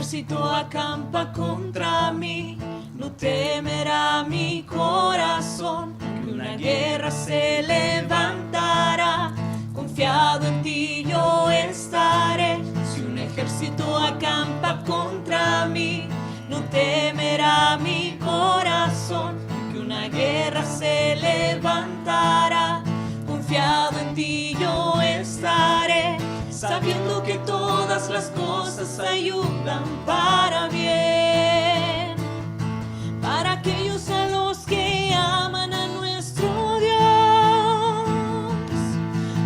ejército acampa contra mí, no temerá mi corazón, que una guerra se levantará. Confiado en ti yo estaré. Si un ejército acampa contra mí, no temerá mi corazón, que una guerra se levantará. Confiado en ti yo estaré, sabiendo que todas las cosas ayudan para bien, para aquellos a los que aman a nuestro Dios.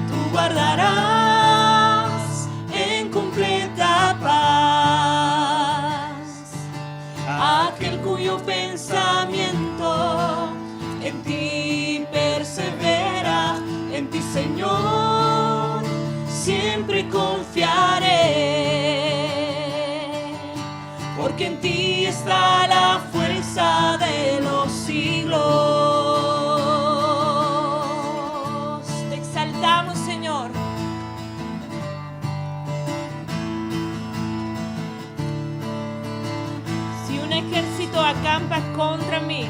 Tú guardarás en completa paz aquel cuyo pensamiento en ti persevera. En ti, Señor, siempre confiaré, porque en ti está la fuerza de los siglos. Te exaltamos, Señor. Si un ejército acampa contra mí,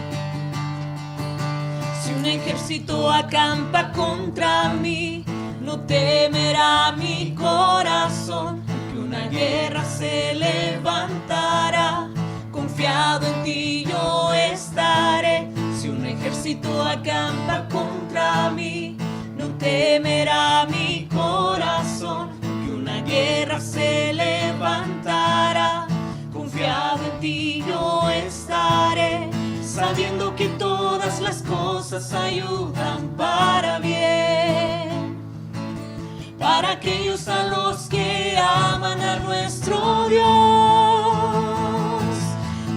si un ejército acampa contra mí, no temerá mi corazón, que una guerra se levantará. Confiado en ti yo estaré. Si un ejército acampa contra mí, no temerá mi corazón, que una guerra se levantará. Confiado en ti yo estaré, sabiendo que todas las cosas ayudan para bien, para aquellos a los que aman a nuestro Dios.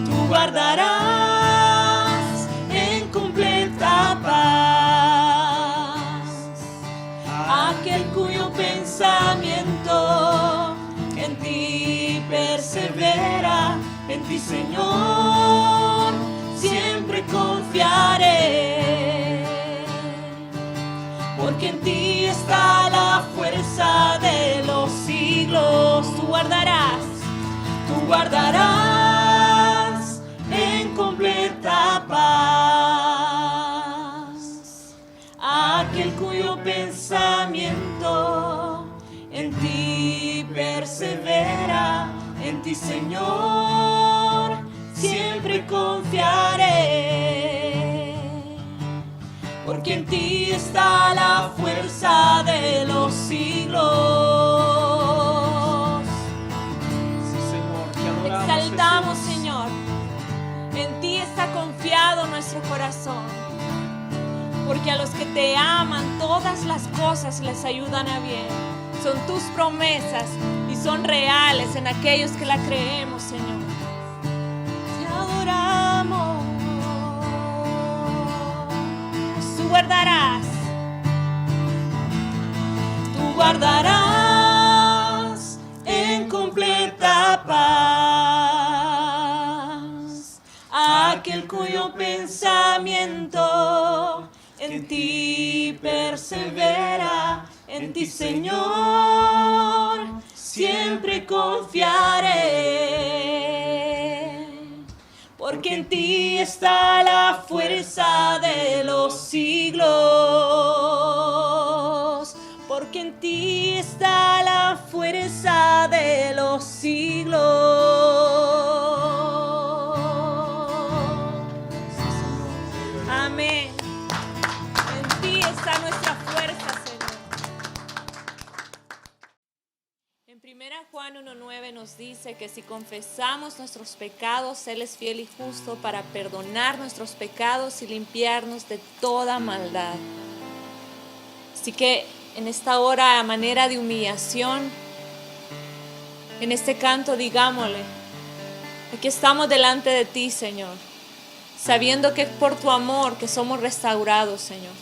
Tú guardarás en completa paz aquel cuyo pensamiento en ti persevera. En ti, Señor, siempre confiaré, porque en ti está la fuerza de los siglos. Tú guardarás en completa paz aquel cuyo pensamiento en ti persevera. En ti, Señor, siempre confiaré, porque en ti está la fuerza de los siglos. Sí, Señor, te adoramos, Te exaltamos, Jesús. Señor. En ti está confiado nuestro corazón, porque a los que te aman todas las cosas les ayudan a bien. Son tus promesas y son reales en aquellos que la creemos, Señor. Te adoramos. Tú guardarás en completa paz aquel cuyo pensamiento en ti persevera. En ti, Señor, siempre confiaré, porque en ti está la fuerza de los siglos. Porque en ti está la fuerza de los siglos. Amén. En ti está nuestra fuerza, Señor. En 1 Juan 1:9 nos dice que si confesamos nuestros pecados, Él es fiel y justo para perdonar nuestros pecados y limpiarnos de toda maldad. Así que en esta hora, a manera de humillación, en este canto digámosle: aquí estamos delante de ti, Señor, sabiendo que es por tu amor que somos restaurados, Señor.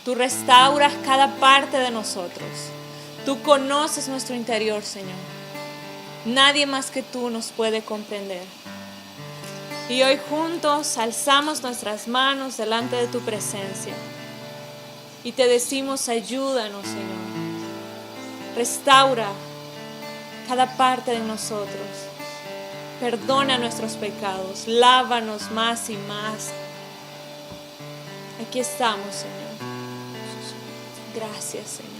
Tú restauras cada parte de nosotros. Tú conoces nuestro interior, Señor. Nadie más que tú nos puede comprender. Y hoy juntos alzamos nuestras manos delante de tu presencia y te decimos: ayúdanos, Señor. Restaura cada parte de nosotros. Perdona nuestros pecados, lávanos más y más. Aquí estamos, Señor. Gracias, Señor.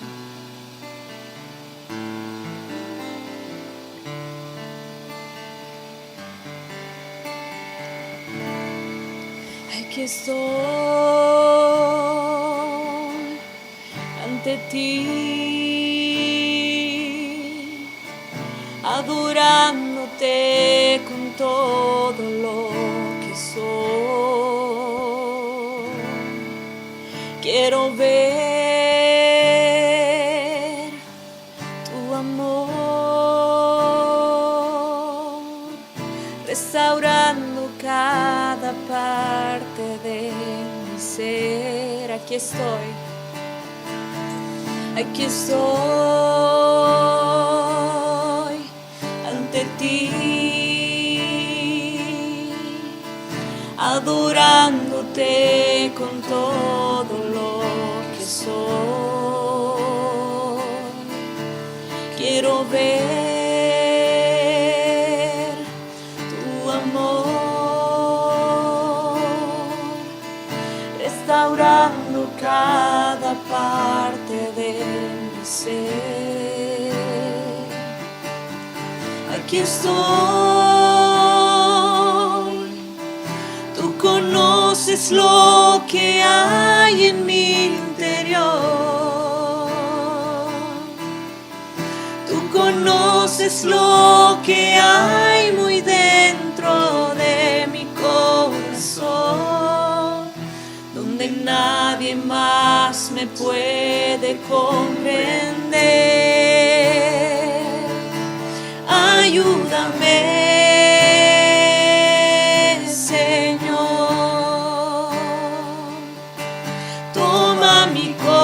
Aquí estoy ante ti, adorándote con todo lo que soy. Quiero ver tu amor, restaurando cada parte de mi ser. Aquí estoy ante ti, adorándote con todo lo que soy. Quiero ver tu amor, restaurando cada parte de mi ser. Aquí estoy, tú conoces lo que hay en mi interior, tú conoces lo que hay muy dentro de mi corazón, donde nadie más me puede comprender. Ayúdame, Señor, toma mi corazón.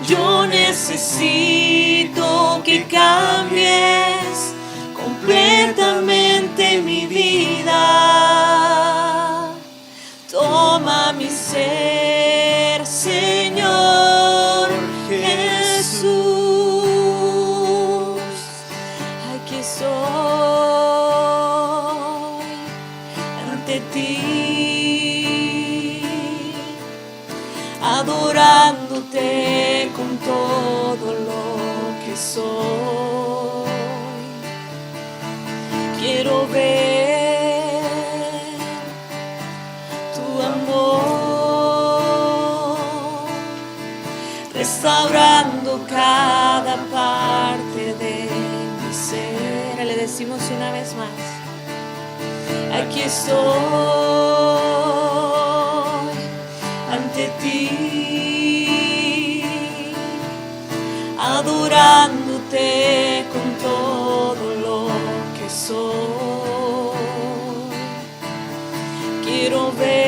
Yo necesito que cambies completamente mi vida. Toma mi ser, Señor Jesús. Aquí estoy ante ti, adorándote con todo lo que soy. Quiero ver tu amor, restaurando cada parte de mi ser. Le decimos una vez más: aquí estoy ante ti, adorándote con todo lo que soy. Quiero ver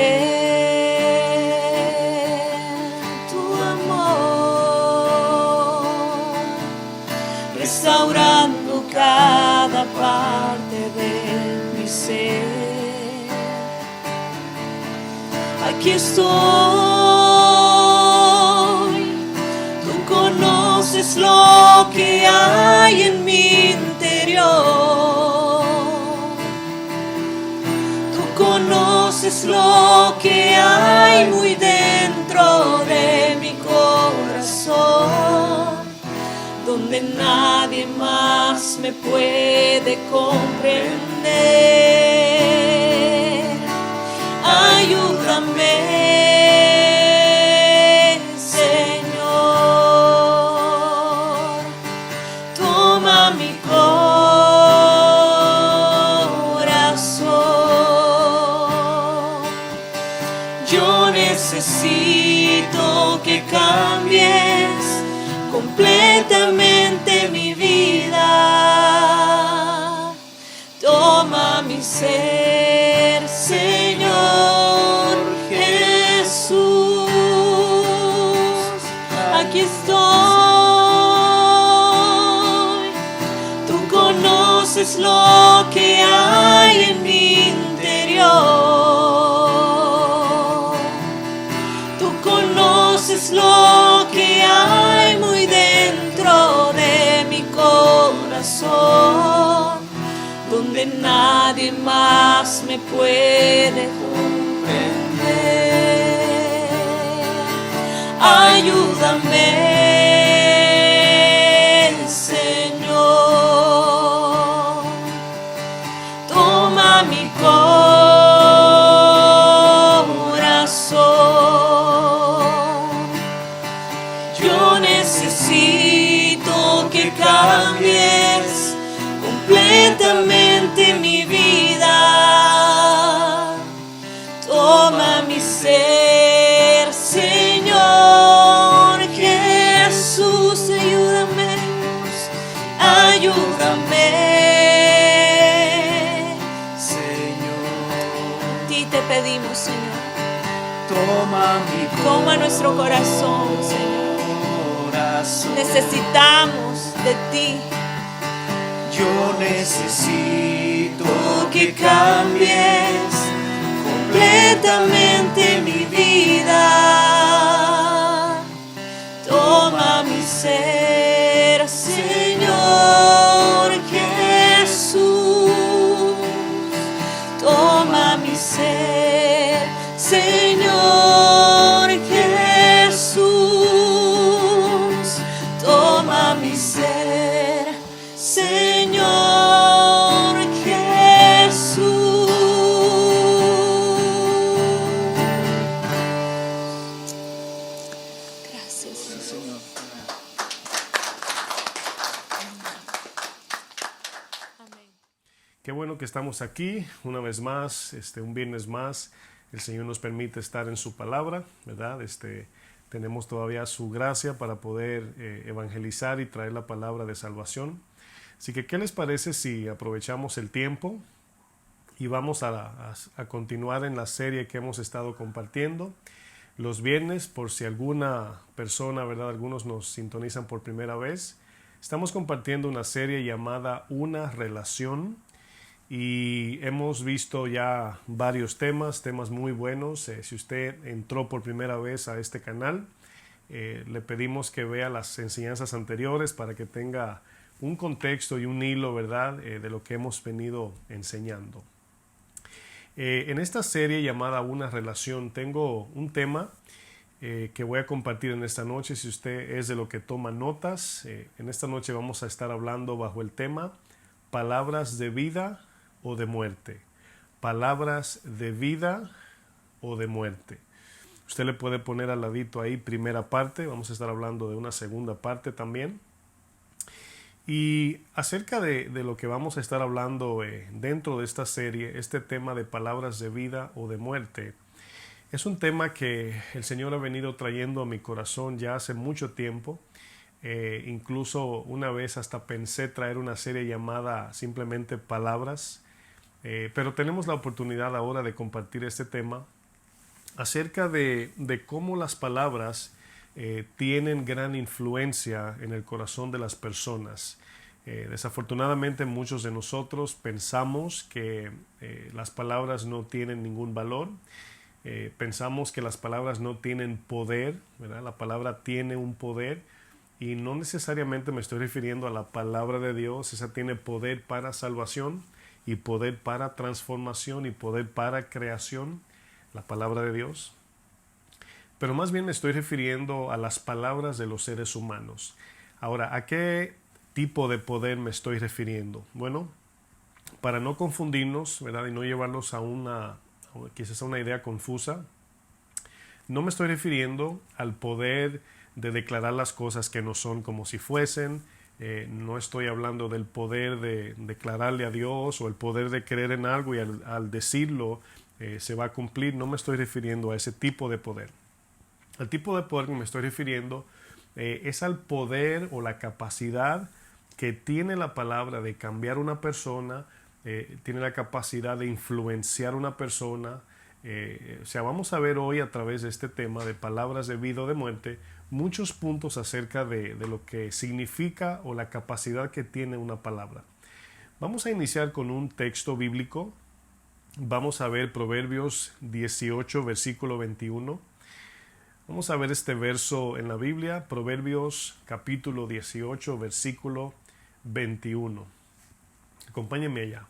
tu amor, restaurando cada parte de mi ser. Aquí estoy, tú conoces lo que hay en mi interior, tú conoces lo que hay muy dentro de mi corazón, donde nadie más me puede comprender. Ayúdame, Señor, toma mi corazón. Yo necesito que cambies completamente mi vida. Toma mi ser, Señor Jesús. Aquí estoy, tú conoces lo que hay en mi interior, tú conoces lo que hay muy me puede comprender. Ayúdame, Señor. Toma mi corazón. Yo necesito que cambies completamente mi vida. Toma mi ser, Señor Jesús. Ayúdame, ayúdame, Señor. a ti te pedimos, Señor. Toma nuestro corazón, Señor. Necesitamos de ti. Yo necesito Que cambies completamente mi vida. Toma mi ser, Señor Jesús. Toma mi ser, Señor Jesús. Toma mi ser, Señor Jesús. Gracias, Señor. Amén. Qué bueno que estamos aquí una vez más, un viernes más. El Señor nos permite estar en su palabra, ¿verdad? Tenemos todavía su gracia para poder evangelizar y traer la palabra de salvación. Así que, ¿qué les parece si aprovechamos el tiempo y vamos a continuar en la serie que hemos estado compartiendo los viernes? Por si alguna persona, ¿verdad? Algunos nos sintonizan por primera vez. Estamos compartiendo una serie llamada Una Relación. Y hemos visto ya varios temas muy buenos. Si usted entró por primera vez a este canal, le pedimos que vea las enseñanzas anteriores para que tenga un contexto y un hilo, ¿verdad?, de lo que hemos venido enseñando. En esta serie llamada Una Relación tengo un tema que voy a compartir en esta noche. Si usted es de lo que toma notas, en esta noche vamos a estar hablando bajo el tema Palabras de vida o de muerte. Palabras de vida o de muerte. Usted le puede poner al ladito ahí primera parte. Vamos a estar hablando de una segunda parte también. Y acerca de lo que vamos a estar hablando dentro de esta serie, este tema de palabras de vida o de muerte, es un tema que el Señor ha venido trayendo a mi corazón ya hace mucho tiempo. Incluso una vez hasta pensé traer una serie llamada simplemente Palabras. Pero tenemos la oportunidad ahora de compartir este tema acerca de cómo las palabras tienen gran influencia en el corazón de las personas. Desafortunadamente muchos de nosotros pensamos que las palabras no tienen ningún valor. Pensamos que las palabras no tienen poder, ¿verdad? La palabra tiene un poder y no necesariamente me estoy refiriendo a la palabra de Dios. Esa tiene poder para salvación y poder para transformación y poder para creación, la palabra de Dios. Pero más bien me estoy refiriendo a las palabras de los seres humanos. Ahora, ¿a qué tipo de poder me estoy refiriendo? Bueno, para no confundirnos, ¿verdad?, y no llevarlos quizás a una idea confusa, no me estoy refiriendo al poder de declarar las cosas que no son como si fuesen. No estoy hablando del poder de declararle a Dios o el poder de creer en algo y al decirlo se va a cumplir. No me estoy refiriendo a ese tipo de poder. Al tipo de poder que me estoy refiriendo es al poder o la capacidad que tiene la palabra de cambiar una persona, tiene la capacidad de influenciar una persona. O sea, vamos a ver hoy a través de este tema de palabras de vida o de muerte muchos puntos acerca de lo que significa o la capacidad que tiene una palabra. Vamos a iniciar con un texto bíblico. Vamos a ver Proverbios 18, versículo 21. Vamos a ver este verso en la Biblia, Proverbios capítulo 18, versículo 21. Acompáñenme allá.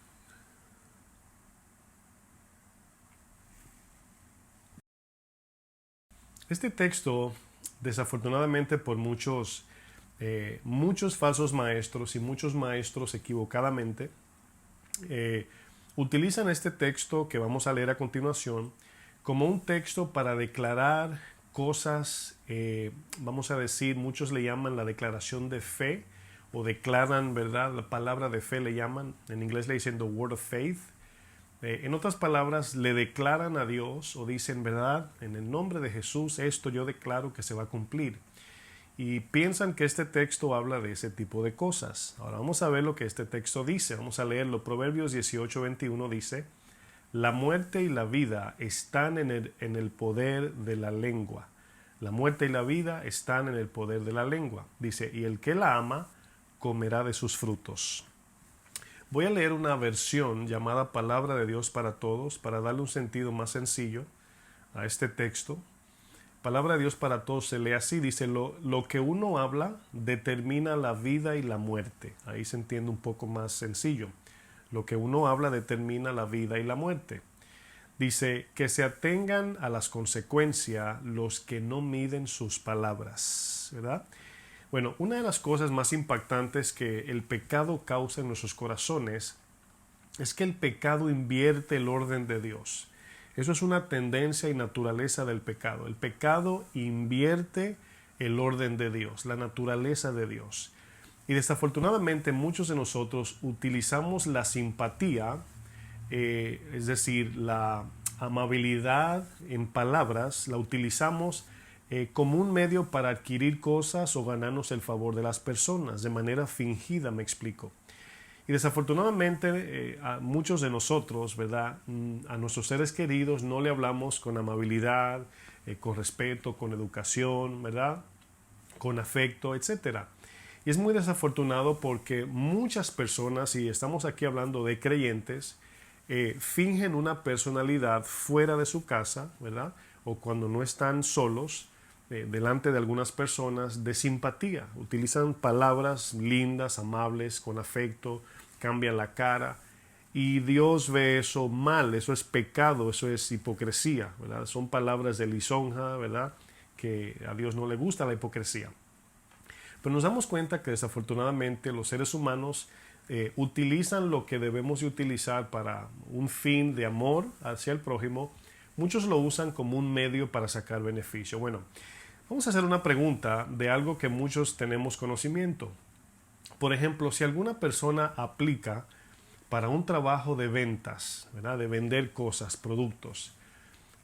Este texto, desafortunadamente por muchos falsos maestros y muchos maestros equivocadamente, utilizan este texto que vamos a leer a continuación como un texto para declarar cosas, vamos a decir, muchos le llaman la declaración de fe o declaran, ¿verdad? La palabra de fe le llaman, en inglés le dicen the word of faith. En otras palabras, le declaran a Dios o dicen, ¿verdad? En el nombre de Jesús, esto yo declaro que se va a cumplir. Y piensan que este texto habla de ese tipo de cosas. Ahora vamos a ver lo que este texto dice. Vamos a leerlo. Proverbios 18:21 dice, la muerte y la vida están en el poder de la lengua. La muerte y la vida están en el poder de la lengua. Dice, y el que la ama comerá de sus frutos. Voy a leer una versión llamada Palabra de Dios para Todos para darle un sentido más sencillo a este texto. Palabra de Dios para Todos se lee así, dice, lo que uno habla determina la vida y la muerte. Ahí se entiende un poco más sencillo. Lo que uno habla determina la vida y la muerte. Dice, que se atengan a las consecuencias los que no miden sus palabras, ¿verdad? Bueno, una de las cosas más impactantes que el pecado causa en nuestros corazones es que el pecado invierte el orden de Dios. Eso es una tendencia y naturaleza del pecado. El pecado invierte el orden de Dios, la naturaleza de Dios. Y desafortunadamente muchos de nosotros utilizamos la simpatía, es decir, la amabilidad en palabras, la utilizamos como un medio para adquirir cosas o ganarnos el favor de las personas, de manera fingida, me explico. Y desafortunadamente a muchos de nosotros, ¿verdad? A nuestros seres queridos no le hablamos con amabilidad, con respeto, con educación, ¿verdad? Con afecto, etc. Y es muy desafortunado porque muchas personas, y estamos aquí hablando de creyentes, fingen una personalidad fuera de su casa, ¿verdad? O cuando no están solos, delante de algunas personas, de simpatía. Utilizan palabras lindas, amables, con afecto, cambian la cara. Y Dios ve eso mal, eso es pecado, eso es hipocresía, ¿verdad? Son palabras de lisonja, ¿verdad? Que a Dios no le gusta la hipocresía. Pero nos damos cuenta que desafortunadamente los seres humanos utilizan lo que debemos de utilizar para un fin de amor hacia el prójimo. Muchos lo usan como un medio para sacar beneficio. Bueno, vamos a hacer una pregunta de algo que muchos tenemos conocimiento. Por ejemplo, si alguna persona aplica para un trabajo de ventas, ¿verdad? De vender cosas, productos,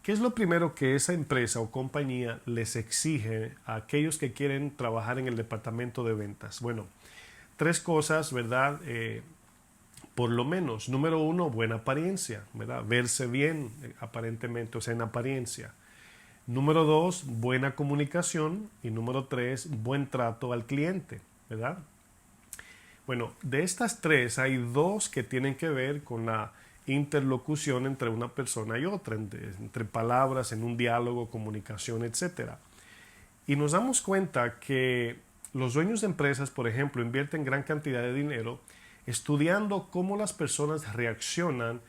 ¿qué es lo primero que esa empresa o compañía les exige a aquellos que quieren trabajar en el departamento de ventas? Bueno, tres cosas, ¿verdad? Por lo menos. Número uno, buena apariencia, ¿verdad? Verse bien aparentemente, o sea, en apariencia. Número dos, buena comunicación. Y número tres, buen trato al cliente, ¿verdad? Bueno, de estas tres hay dos que tienen que ver con la interlocución entre una persona y otra, entre palabras, en un diálogo, comunicación, etc. Y nos damos cuenta que los dueños de empresas, por ejemplo, invierten gran cantidad de dinero estudiando cómo las personas reaccionan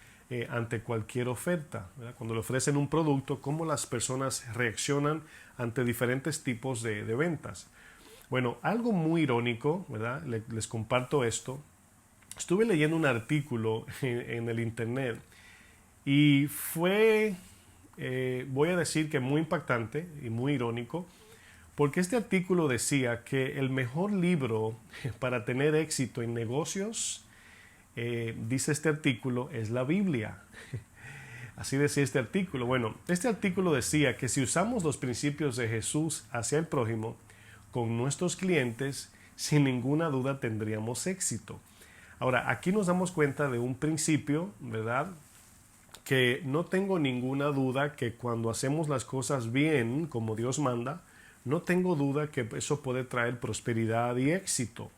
ante cualquier oferta, ¿verdad? Cuando le ofrecen un producto, cómo las personas reaccionan ante diferentes tipos de ventas. Bueno, algo muy irónico, ¿verdad? Les comparto esto. Estuve leyendo un artículo en el internet y fue, voy a decir que muy impactante y muy irónico, porque este artículo decía que el mejor libro para tener éxito en negocios, dice este artículo, es la Biblia. Así decía este artículo. Bueno, este artículo decía que si usamos los principios de Jesús hacia el prójimo, con nuestros clientes, sin ninguna duda tendríamos éxito. Ahora, aquí nos damos cuenta de un principio, ¿verdad? Que no tengo ninguna duda que cuando hacemos las cosas bien, como Dios manda, no tengo duda que eso puede traer prosperidad y éxito.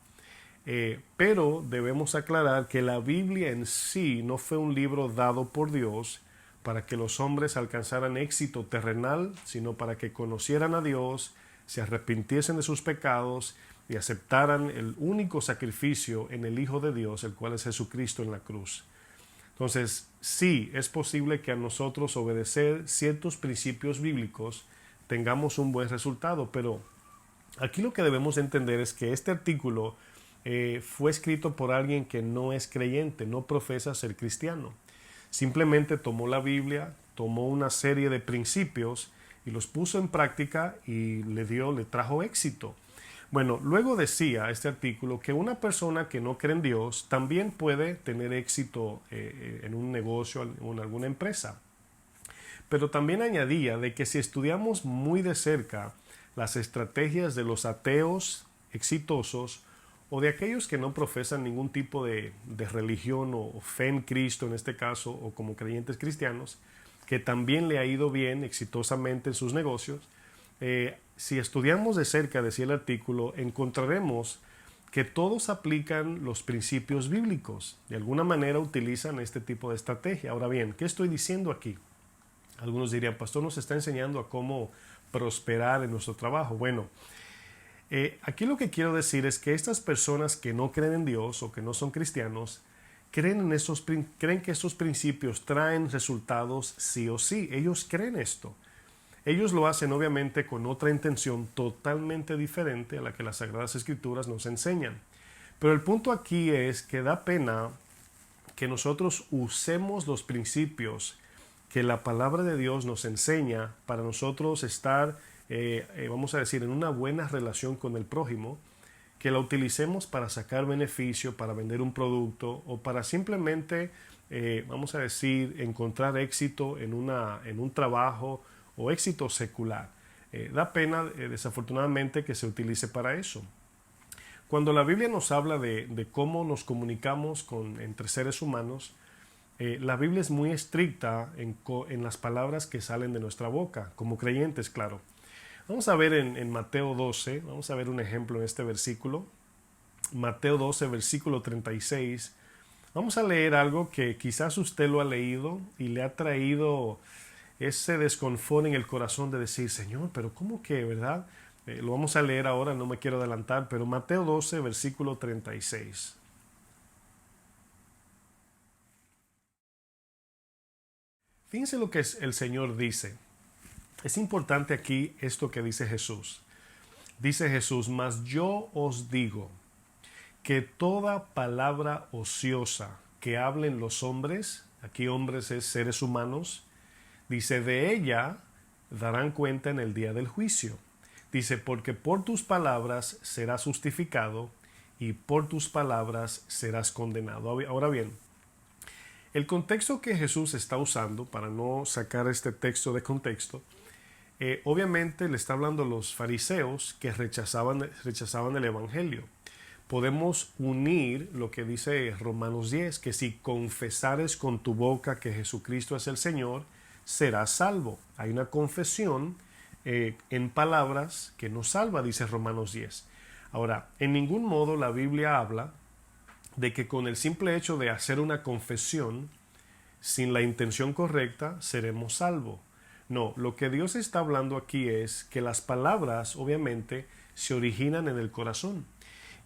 Pero debemos aclarar que la Biblia en sí no fue un libro dado por Dios para que los hombres alcanzaran éxito terrenal, sino para que conocieran a Dios, se arrepintiesen de sus pecados y aceptaran el único sacrificio en el Hijo de Dios, el cual es Jesucristo en la cruz. Entonces, sí, es posible que a nosotros obedecer ciertos principios bíblicos tengamos un buen resultado. Pero aquí lo que debemos entender es que este artículo fue escrito por alguien que no es creyente, no profesa ser cristiano. Simplemente tomó la Biblia, tomó una serie de principios y los puso en práctica y le trajo éxito. Bueno, luego decía este artículo que una persona que no cree en Dios también puede tener éxito en un negocio o en alguna empresa. Pero también añadía de que si estudiamos muy de cerca las estrategias de los ateos exitosos o de aquellos que no profesan ningún tipo de religión o fe en Cristo en este caso, o como creyentes cristianos, que también le ha ido bien exitosamente en sus negocios, si estudiamos de cerca, decía el artículo, encontraremos que todos aplican los principios bíblicos. De alguna manera utilizan este tipo de estrategia. Ahora bien, ¿qué estoy diciendo aquí? Algunos dirían, pastor, nos está enseñando a cómo prosperar en nuestro trabajo. Bueno, aquí lo que quiero decir es que estas personas que no creen en Dios o que no son cristianos, creen que estos principios traen resultados sí o sí. Ellos creen esto. Ellos lo hacen obviamente con otra intención totalmente diferente a la que las Sagradas Escrituras nos enseñan. Pero el punto aquí es que da pena que nosotros usemos los principios que la palabra de Dios nos enseña para nosotros estar, vamos a decir, en una buena relación con el prójimo, que la utilicemos para sacar beneficio, para vender un producto o para simplemente, vamos a decir, encontrar éxito en un trabajo o éxito secular. Da pena, desafortunadamente, que se utilice para eso. Cuando la Biblia nos habla de cómo nos comunicamos entre seres humanos, la Biblia es muy estricta en las palabras que salen de nuestra boca, como creyentes, claro. Vamos a ver en Mateo 12, vamos a ver un ejemplo en este versículo. Mateo 12, versículo 36. Vamos a leer algo que quizás usted lo ha leído y le ha traído ese desconfort en el corazón de decir, Señor, pero ¿cómo que, verdad? Lo vamos a leer ahora, no me quiero adelantar, pero Mateo 12, versículo 36. Fíjense lo que el Señor dice. Es importante aquí esto que dice Jesús. Dice Jesús, mas yo os digo que toda palabra ociosa que hablen los hombres, aquí hombres es seres humanos, dice, de ella darán cuenta en el día del juicio. Dice, porque por tus palabras serás justificado y por tus palabras serás condenado. Ahora bien, el contexto que Jesús está usando, para no sacar este texto de contexto, obviamente le está hablando a los fariseos que rechazaban el Evangelio. Podemos unir lo que dice Romanos 10, que si confesares con tu boca que Jesucristo es el Señor, serás salvo. Hay una confesión en palabras que nos salva, dice Romanos 10. Ahora, en ningún modo la Biblia habla de que con el simple hecho de hacer una confesión sin la intención correcta seremos salvos. No, lo que Dios está hablando aquí es que las palabras obviamente se originan en el corazón.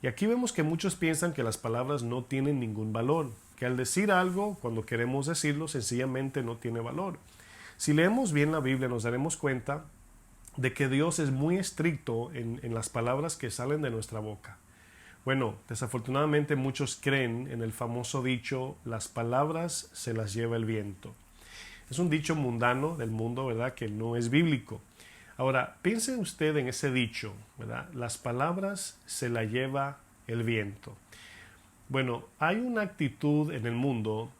Y aquí vemos que muchos piensan que las palabras no tienen ningún valor, que al decir algo, cuando queremos decirlo, sencillamente no tiene valor. Si leemos bien la Biblia nos daremos cuenta de que Dios es muy estricto en las palabras que salen de nuestra boca. Bueno, desafortunadamente muchos creen en el famoso dicho, las palabras se las lleva el viento. Es un dicho mundano del mundo, ¿verdad?, que no es bíblico. Ahora, piense usted en ese dicho, ¿verdad? Las palabras se las lleva el viento. Bueno, hay una actitud en el mundo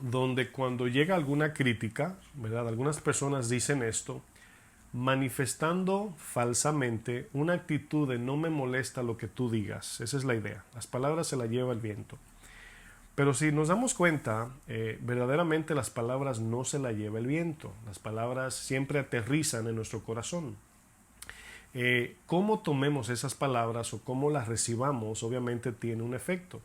donde cuando llega alguna crítica, ¿verdad?, algunas personas dicen esto, manifestando falsamente una actitud de no me molesta lo que tú digas. Esa es la idea. Las palabras se las lleva el viento. Pero si nos damos cuenta, verdaderamente las palabras no se las lleva el viento. Las palabras siempre aterrizan en nuestro corazón. Cómo tomemos esas palabras o cómo las recibamos, obviamente tiene un efecto.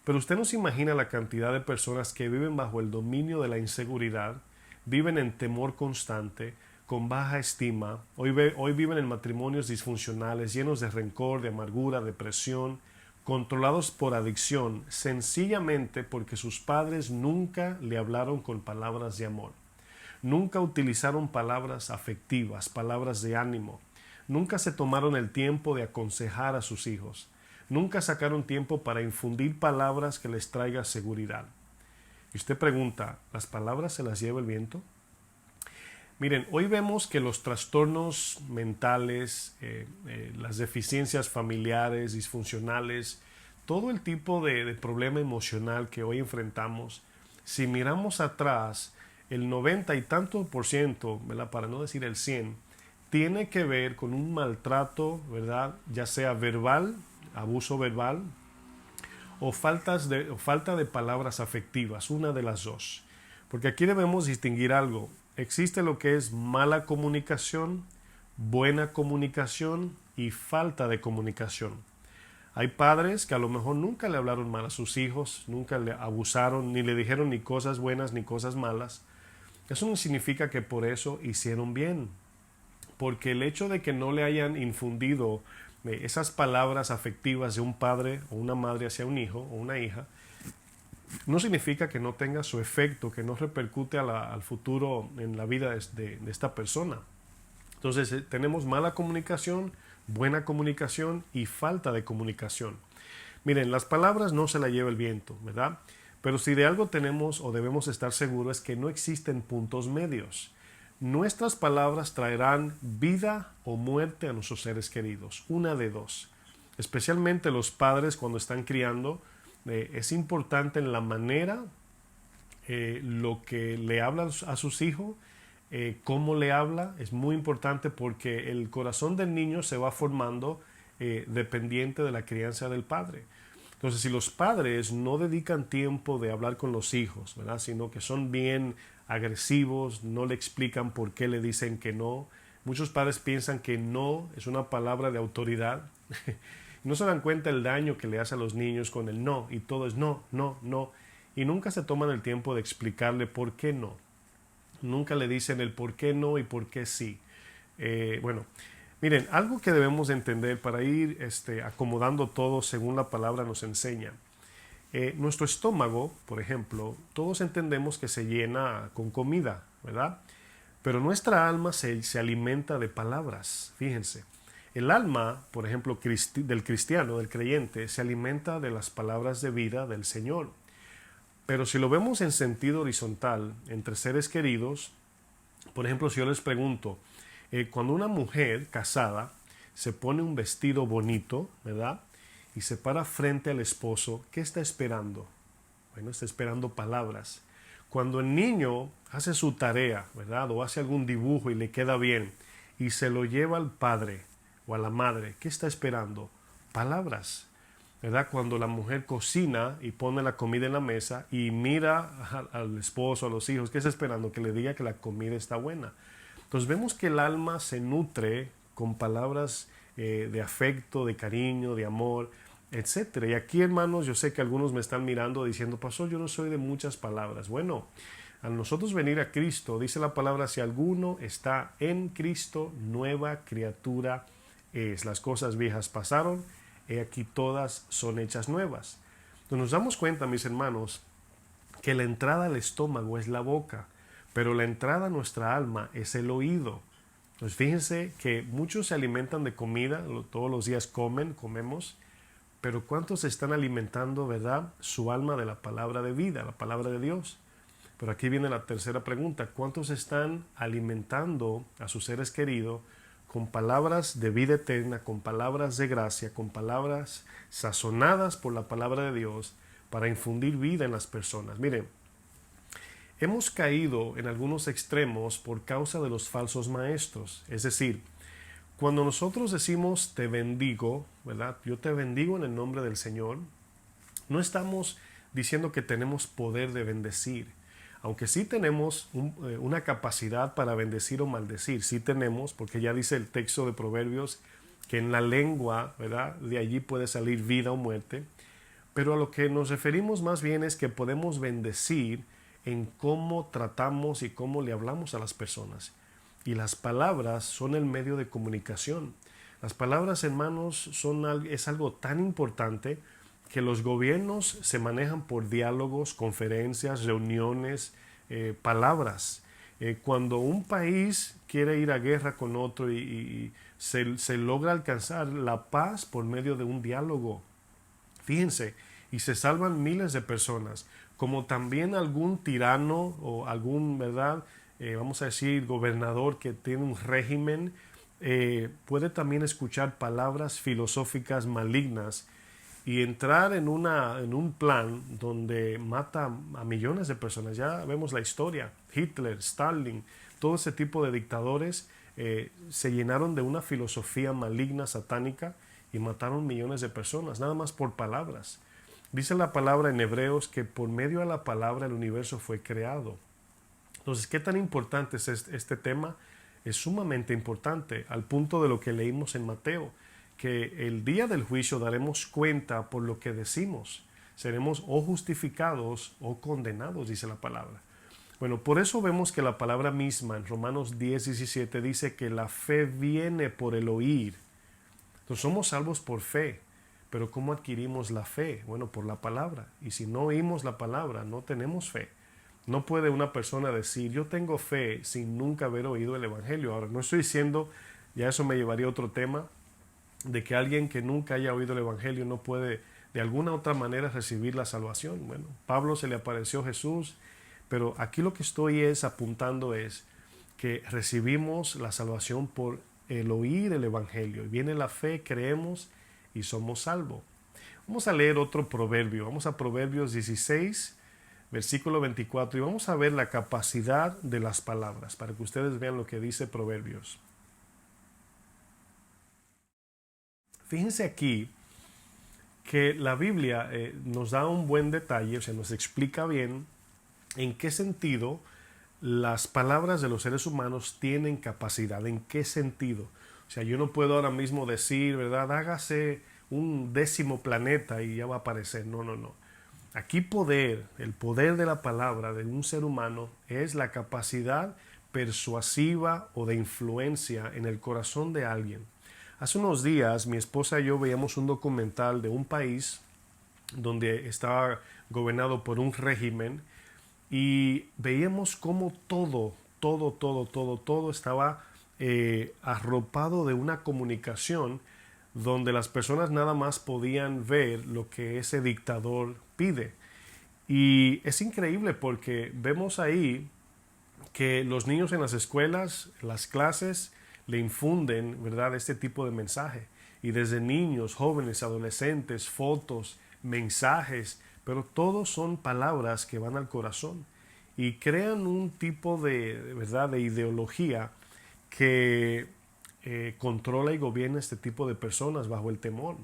Pero usted no se imagina la cantidad de personas que viven bajo el dominio de la inseguridad, viven en temor constante, con baja estima, hoy viven en matrimonios disfuncionales, llenos de rencor, de amargura, depresión, controlados por adicción, sencillamente porque sus padres nunca le hablaron con palabras de amor. nunca utilizaron palabras afectivas, palabras de ánimo. Nunca se tomaron el tiempo de aconsejar a sus hijos. Nunca sacaron tiempo para infundir palabras que les traigan seguridad. Y usted pregunta, ¿las palabras se las lleva el viento? Miren, hoy vemos que los trastornos mentales, las deficiencias familiares, disfuncionales, todo el tipo de problema emocional que hoy enfrentamos, si miramos atrás, el 90 y tanto por ciento, ¿verdad? Para no decir el 100, tiene que ver con un maltrato, ¿verdad? Ya sea verbal, abuso verbal, o falta de palabras afectivas, una de las dos. Porque aquí debemos distinguir algo. Existe lo que es mala comunicación, buena comunicación y falta de comunicación. Hay padres que a lo mejor nunca le hablaron mal a sus hijos, nunca le abusaron, ni le dijeron ni cosas buenas ni cosas malas. Eso no significa que por eso hicieron bien. Porque el hecho de que no le hayan infundido esas palabras afectivas de un padre o una madre hacia un hijo o una hija, no significa que no tenga su efecto, que no repercute al futuro en la vida de esta persona. Entonces tenemos mala comunicación, buena comunicación y falta de comunicación. Miren, las palabras no se las lleva el viento, ¿verdad? Pero si de algo tenemos o debemos estar seguros es que no existen puntos medios. Nuestras palabras traerán vida o muerte a nuestros seres queridos, una de dos. Especialmente los padres cuando están criando, es importante en la manera, lo que le hablan a sus hijos, cómo le habla, es muy importante porque el corazón del niño se va formando dependiente de la crianza del padre. Entonces, si los padres no dedican tiempo de hablar con los hijos, ¿verdad? Sino que son bien agresivos, no le explican por qué le dicen que no. Muchos padres piensan que no es una palabra de autoridad. No se dan cuenta el daño que le hace a los niños con el no, y todo es no, no, no. Y nunca se toman el tiempo de explicarle por qué no. Nunca le dicen el por qué no y por qué sí. Bueno, miren, algo que debemos entender para ir acomodando todo según la palabra nos enseña. Nuestro estómago, por ejemplo, todos entendemos que se llena con comida, ¿verdad? Pero nuestra alma se alimenta de palabras, fíjense. El alma, por ejemplo, del cristiano, del creyente, se alimenta de las palabras de vida del Señor. Pero si lo vemos en sentido horizontal, entre seres queridos, por ejemplo, si yo les pregunto, cuando una mujer casada se pone un vestido bonito, ¿verdad? Y se para frente al esposo, ¿qué está esperando? Bueno, está esperando palabras. Cuando el niño hace su tarea, ¿verdad? O hace algún dibujo y le queda bien, y se lo lleva al padre o a la madre, ¿qué está esperando? Palabras, ¿verdad? Cuando la mujer cocina y pone la comida en la mesa y mira al esposo, a los hijos, ¿qué está esperando? Que le diga que la comida está buena. Entonces vemos que el alma se nutre con palabras de afecto, de cariño, de amor, etcétera. Y aquí, hermanos, yo sé que algunos me están mirando diciendo, pastor, yo no soy de muchas palabras. Bueno, al nosotros venir a Cristo, dice la palabra, si alguno está en Cristo, nueva criatura es. Las cosas viejas pasaron, he aquí todas son hechas nuevas. Entonces nos damos cuenta, mis hermanos, que la entrada al estómago es la boca, pero la entrada a nuestra alma es el oído. Entonces fíjense que muchos se alimentan de comida, todos los días comemos, pero ¿cuántos se están alimentando, verdad, su alma de la palabra de vida, la palabra de Dios? Pero aquí viene la tercera pregunta, ¿cuántos están alimentando a sus seres queridos con palabras de vida eterna, con palabras de gracia, con palabras sazonadas por la palabra de Dios para infundir vida en las personas? Miren, hemos caído en algunos extremos por causa de los falsos maestros. Es decir, cuando nosotros decimos te bendigo, ¿verdad? Yo te bendigo en el nombre del Señor, no estamos diciendo que tenemos poder de bendecir. Aunque sí tenemos una capacidad para bendecir o maldecir, sí tenemos, porque ya dice el texto de Proverbios que en la lengua, ¿verdad? De allí puede salir vida o muerte. Pero a lo que nos referimos más bien es que podemos bendecir en cómo tratamos y cómo le hablamos a las personas. Y las palabras son el medio de comunicación. Las palabras, hermanos, es algo tan importante que los gobiernos se manejan por diálogos, conferencias, reuniones, palabras. Cuando un país quiere ir a guerra con otro y se logra alcanzar la paz por medio de un diálogo, fíjense, y se salvan miles de personas, como también algún tirano o algún, ¿verdad? Vamos a decir, gobernador que tiene un régimen, puede también escuchar palabras filosóficas malignas y entrar en un plan donde mata a millones de personas. Ya vemos la historia. Hitler, Stalin, todo ese tipo de dictadores se llenaron de una filosofía maligna, satánica, y mataron millones de personas, nada más por palabras. Dice la palabra en Hebreos que por medio de la palabra el universo fue creado. Entonces, ¿qué tan importante es este tema? Es sumamente importante, al punto de lo que leímos en Mateo, que el día del juicio daremos cuenta por lo que decimos. Seremos o justificados o condenados, dice la palabra. Bueno, por eso vemos que la palabra misma en Romanos 10:17 dice que la fe viene por el oír. Entonces somos salvos por fe, pero ¿cómo adquirimos la fe? Bueno, por la palabra. Y si no oímos la palabra, no tenemos fe. No puede una persona decir, yo tengo fe sin nunca haber oído el Evangelio. Ahora, no estoy diciendo, ya eso me llevaría a otro tema, de que alguien que nunca haya oído el Evangelio no puede de alguna otra manera recibir la salvación. Bueno, Pablo se le apareció Jesús, pero aquí lo que estoy apuntando es que recibimos la salvación por el oír el Evangelio. Y viene la fe, creemos y somos salvos. Vamos a leer otro proverbio. Vamos a Proverbios 16, versículo 24, y vamos a ver la capacidad de las palabras, para que ustedes vean lo que dice Proverbios. Fíjense aquí que la Biblia nos da un buen detalle, o sea, nos explica bien en qué sentido las palabras de los seres humanos tienen capacidad, en qué sentido. O sea, yo no puedo ahora mismo decir, ¿verdad? Hágase un 10º planeta y ya va a aparecer. No, no, no. Aquí el poder de la palabra de un ser humano es la capacidad persuasiva o de influencia en el corazón de alguien. Hace unos días mi esposa y yo veíamos un documental de un país donde estaba gobernado por un régimen y veíamos cómo todo estaba arropado de una comunicación donde las personas nada más podían ver lo que ese dictador pide. Y es increíble porque vemos ahí que los niños en las escuelas, las clases, le infunden, ¿verdad?, este tipo de mensaje. Y desde niños, jóvenes, adolescentes, fotos, mensajes, pero todos son palabras que van al corazón y crean un tipo ¿verdad?, de ideología que controla y gobierna este tipo de personas bajo el temor.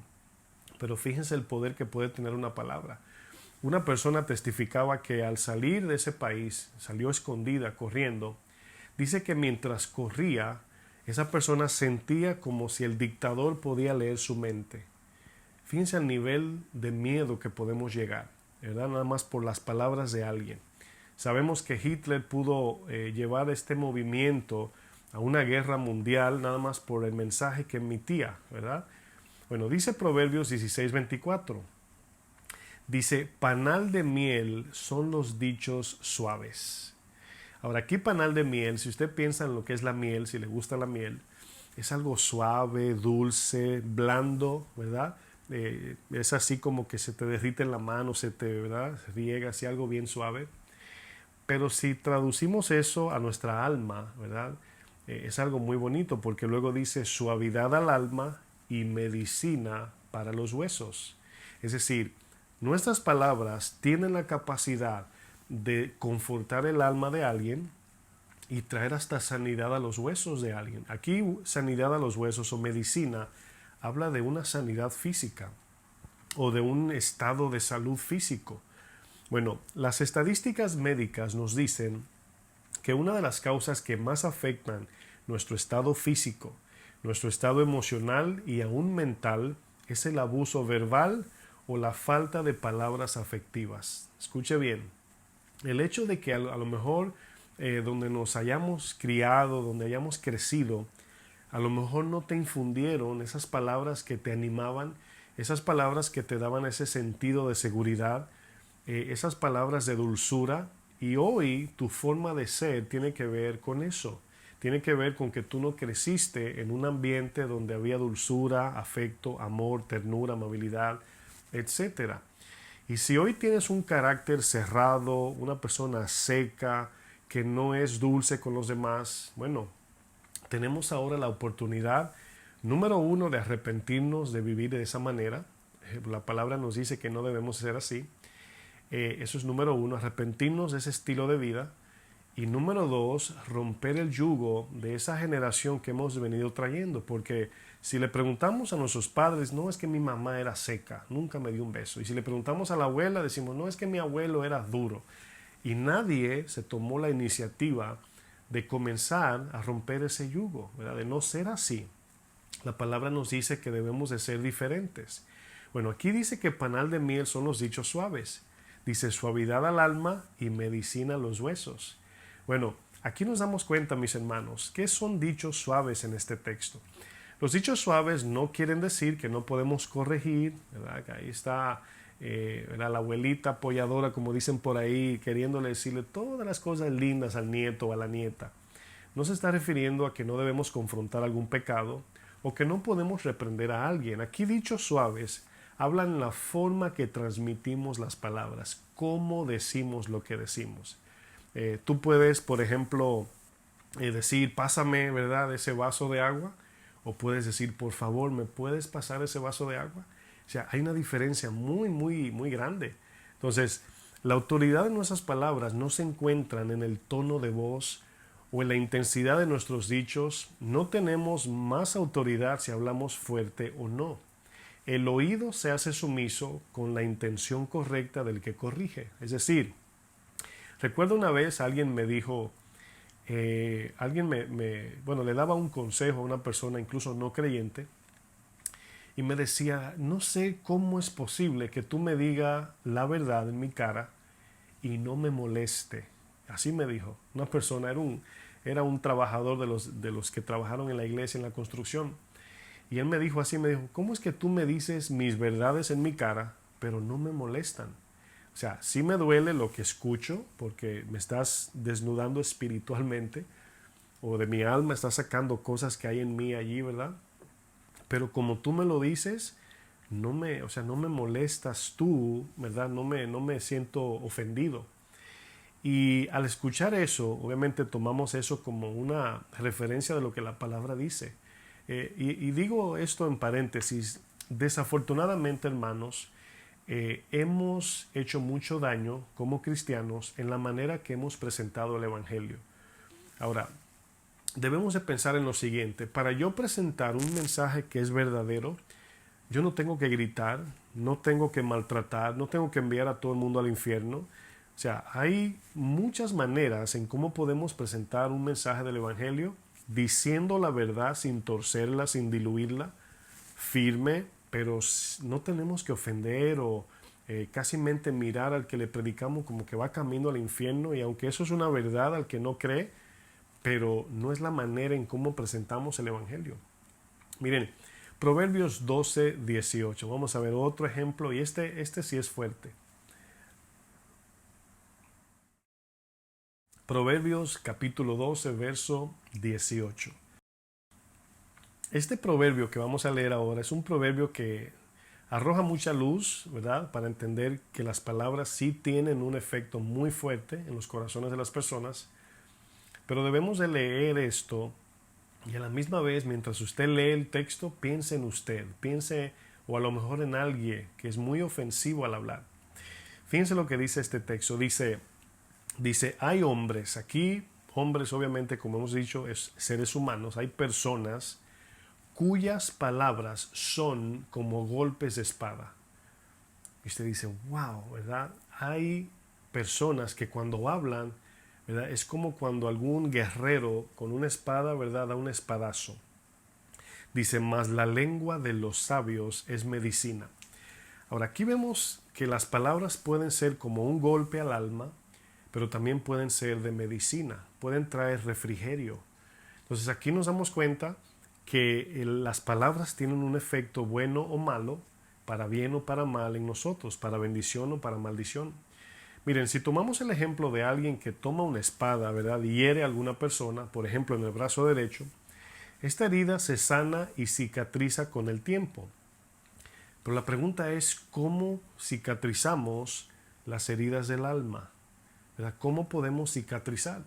Pero fíjense el poder que puede tener una palabra. Una persona testificaba que al salir de ese país, salió escondida, corriendo. Dice que mientras corría, esa persona sentía como si el dictador podía leer su mente. Fíjense el nivel de miedo que podemos llegar, ¿verdad? Nada más por las palabras de alguien. Sabemos que Hitler pudo llevar este movimiento a una guerra mundial nada más por el mensaje que emitía, ¿verdad? Bueno, dice Proverbios 16:24. Dice, panal de miel son los dichos suaves. Ahora, aquí panal de miel, si usted piensa en lo que es la miel, si le gusta la miel, es algo suave, dulce, blando, ¿verdad? Es así como que se te derrite en la mano, ¿verdad? Se riega así, algo bien suave. Pero si traducimos eso a nuestra alma, ¿verdad? Es algo muy bonito porque luego dice suavidad al alma y medicina para los huesos. Es decir, nuestras palabras tienen la capacidad de confortar el alma de alguien y traer hasta sanidad a los huesos de alguien. Aquí sanidad a los huesos o medicina habla de una sanidad física o de un estado de salud físico. Bueno, las estadísticas médicas nos dicen que una de las causas que más afectan nuestro estado físico, nuestro estado emocional y aún mental es el abuso verbal o la falta de palabras afectivas. Escuche bien, el hecho de que a lo mejor donde nos hayamos criado, donde hayamos crecido, a lo mejor no te infundieron esas palabras que te animaban, esas palabras que te daban ese sentido de seguridad, esas palabras de dulzura, Y hoy tu forma de ser tiene que ver con eso. Tiene que ver con que tú no creciste en un ambiente donde había dulzura, afecto, amor, ternura, amabilidad, etcétera. Y si hoy tienes un carácter cerrado, una persona seca, que no es dulce con los demás, bueno, tenemos ahora la oportunidad, número uno, de arrepentirnos de vivir de esa manera. La palabra nos dice que no debemos ser así. Eso es número uno, arrepentirnos de ese estilo de vida. Y número dos, romper el yugo de esa generación que hemos venido trayendo. Porque si le preguntamos a nuestros padres, no, es que mi mamá era seca, nunca me dio un beso. Y si le preguntamos a la abuela, decimos, no, es que mi abuelo era duro. Y nadie se tomó la iniciativa de comenzar a romper ese yugo, ¿verdad? De no ser así. La palabra nos dice que debemos de ser diferentes. Bueno, aquí dice que panal de miel son los dichos suaves. Dice suavidad al alma y medicina a los huesos. Bueno, aquí nos damos cuenta, mis hermanos, que son dichos suaves en este texto. Los dichos suaves no quieren decir que no podemos corregir, ¿verdad? Que ahí está la abuelita apoyadora, como dicen por ahí, queriéndole decirle todas las cosas lindas al nieto o a la nieta. No se está refiriendo a que no debemos confrontar algún pecado o que no podemos reprender a alguien. Aquí dichos suaves hablan la forma que transmitimos las palabras, cómo decimos lo que decimos. Tú puedes, por ejemplo, decir, pásame, ¿verdad?, ese vaso de agua, o puedes decir, por favor, ¿me puedes pasar ese vaso de agua? O sea, hay una diferencia muy, muy, muy grande. Entonces, la autoridad de nuestras palabras no se encuentran en el tono de voz o en la intensidad de nuestros dichos. No tenemos más autoridad si hablamos fuerte o no. El oído se hace sumiso con la intención correcta del que corrige. Es decir, recuerdo una vez alguien me dijo, bueno, le daba un consejo a una persona incluso no creyente y me decía, no sé cómo es posible que tú me digas la verdad en mi cara y no me moleste. Así me dijo. Una persona, era un trabajador de los que trabajaron en la iglesia, en la construcción. Y él me dijo así, me dijo, ¿cómo es que tú me dices mis verdades en mi cara, pero no me molestan? O sea, sí me duele lo que escucho porque me estás desnudando espiritualmente o de mi alma estás sacando cosas que hay en mí allí, ¿verdad? Pero como tú me lo dices, no me molestas tú, ¿verdad? No me siento ofendido. Y al escuchar eso, obviamente tomamos eso como una referencia de lo que la palabra dice. Y digo esto en paréntesis, desafortunadamente, hermanos, hemos hecho mucho daño como cristianos en la manera que hemos presentado el Evangelio. Ahora, debemos de pensar en lo siguiente. Para yo presentar un mensaje que es verdadero, yo no tengo que gritar, no tengo que maltratar, no tengo que enviar a todo el mundo al infierno. O sea, hay muchas maneras en cómo podemos presentar un mensaje del Evangelio diciendo la verdad sin torcerla, sin diluirla, firme, pero no tenemos que ofender o casi mente mirar al que le predicamos como que va camino al infierno, y aunque eso es una verdad al que no cree, pero no es la manera en cómo presentamos el Evangelio. Miren, Proverbios 12, 18. Vamos a ver otro ejemplo, y este sí es fuerte. Proverbios capítulo 12, verso 18. Este proverbio que vamos a leer ahora es un proverbio que arroja mucha luz, ¿verdad?, para entender que las palabras sí tienen un efecto muy fuerte en los corazones de las personas. Pero debemos de leer esto y a la misma vez, mientras usted lee el texto, piense en usted, piense o a lo mejor en alguien que es muy ofensivo al hablar. Fíjense lo que dice este texto. Dice, hay hombres, aquí hombres obviamente, como hemos dicho, es seres humanos, hay personas cuyas palabras son como golpes de espada. Y usted dice, wow, ¿verdad? Hay personas que cuando hablan, ¿verdad?, es como cuando algún guerrero con una espada, ¿verdad?, da un espadazo. Dice, mas la lengua de los sabios es medicina. Ahora, aquí vemos que las palabras pueden ser como un golpe al alma, pero también pueden ser de medicina, pueden traer refrigerio. Entonces aquí nos damos cuenta que las palabras tienen un efecto bueno o malo, para bien o para mal en nosotros, para bendición o para maldición. Miren, si tomamos el ejemplo de alguien que toma una espada, ¿verdad? Y hiere a alguna persona, por ejemplo, en el brazo derecho, esta herida se sana y cicatriza con el tiempo. Pero la pregunta es, ¿cómo cicatrizamos las heridas del alma? ¿Verdad? ¿Cómo podemos cicatrizar?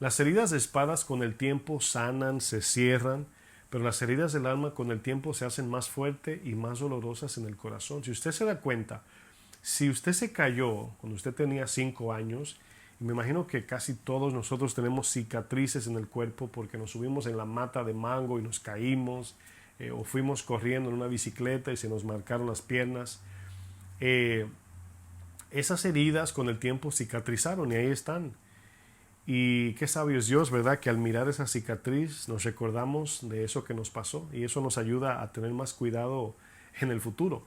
Las heridas de espadas con el tiempo sanan, se cierran, pero las heridas del alma con el tiempo se hacen más fuertes y más dolorosas en el corazón. Si usted se da cuenta, si usted se cayó cuando usted tenía 5 años, y me imagino que casi todos nosotros tenemos cicatrices en el cuerpo porque nos subimos en la mata de mango y nos caímos, o fuimos corriendo en una bicicleta y se nos marcaron las piernas. Esas heridas con el tiempo cicatrizaron y ahí están. Y qué sabio es Dios, ¿verdad? Que al mirar esa cicatriz nos recordamos de eso que nos pasó y eso nos ayuda a tener más cuidado en el futuro.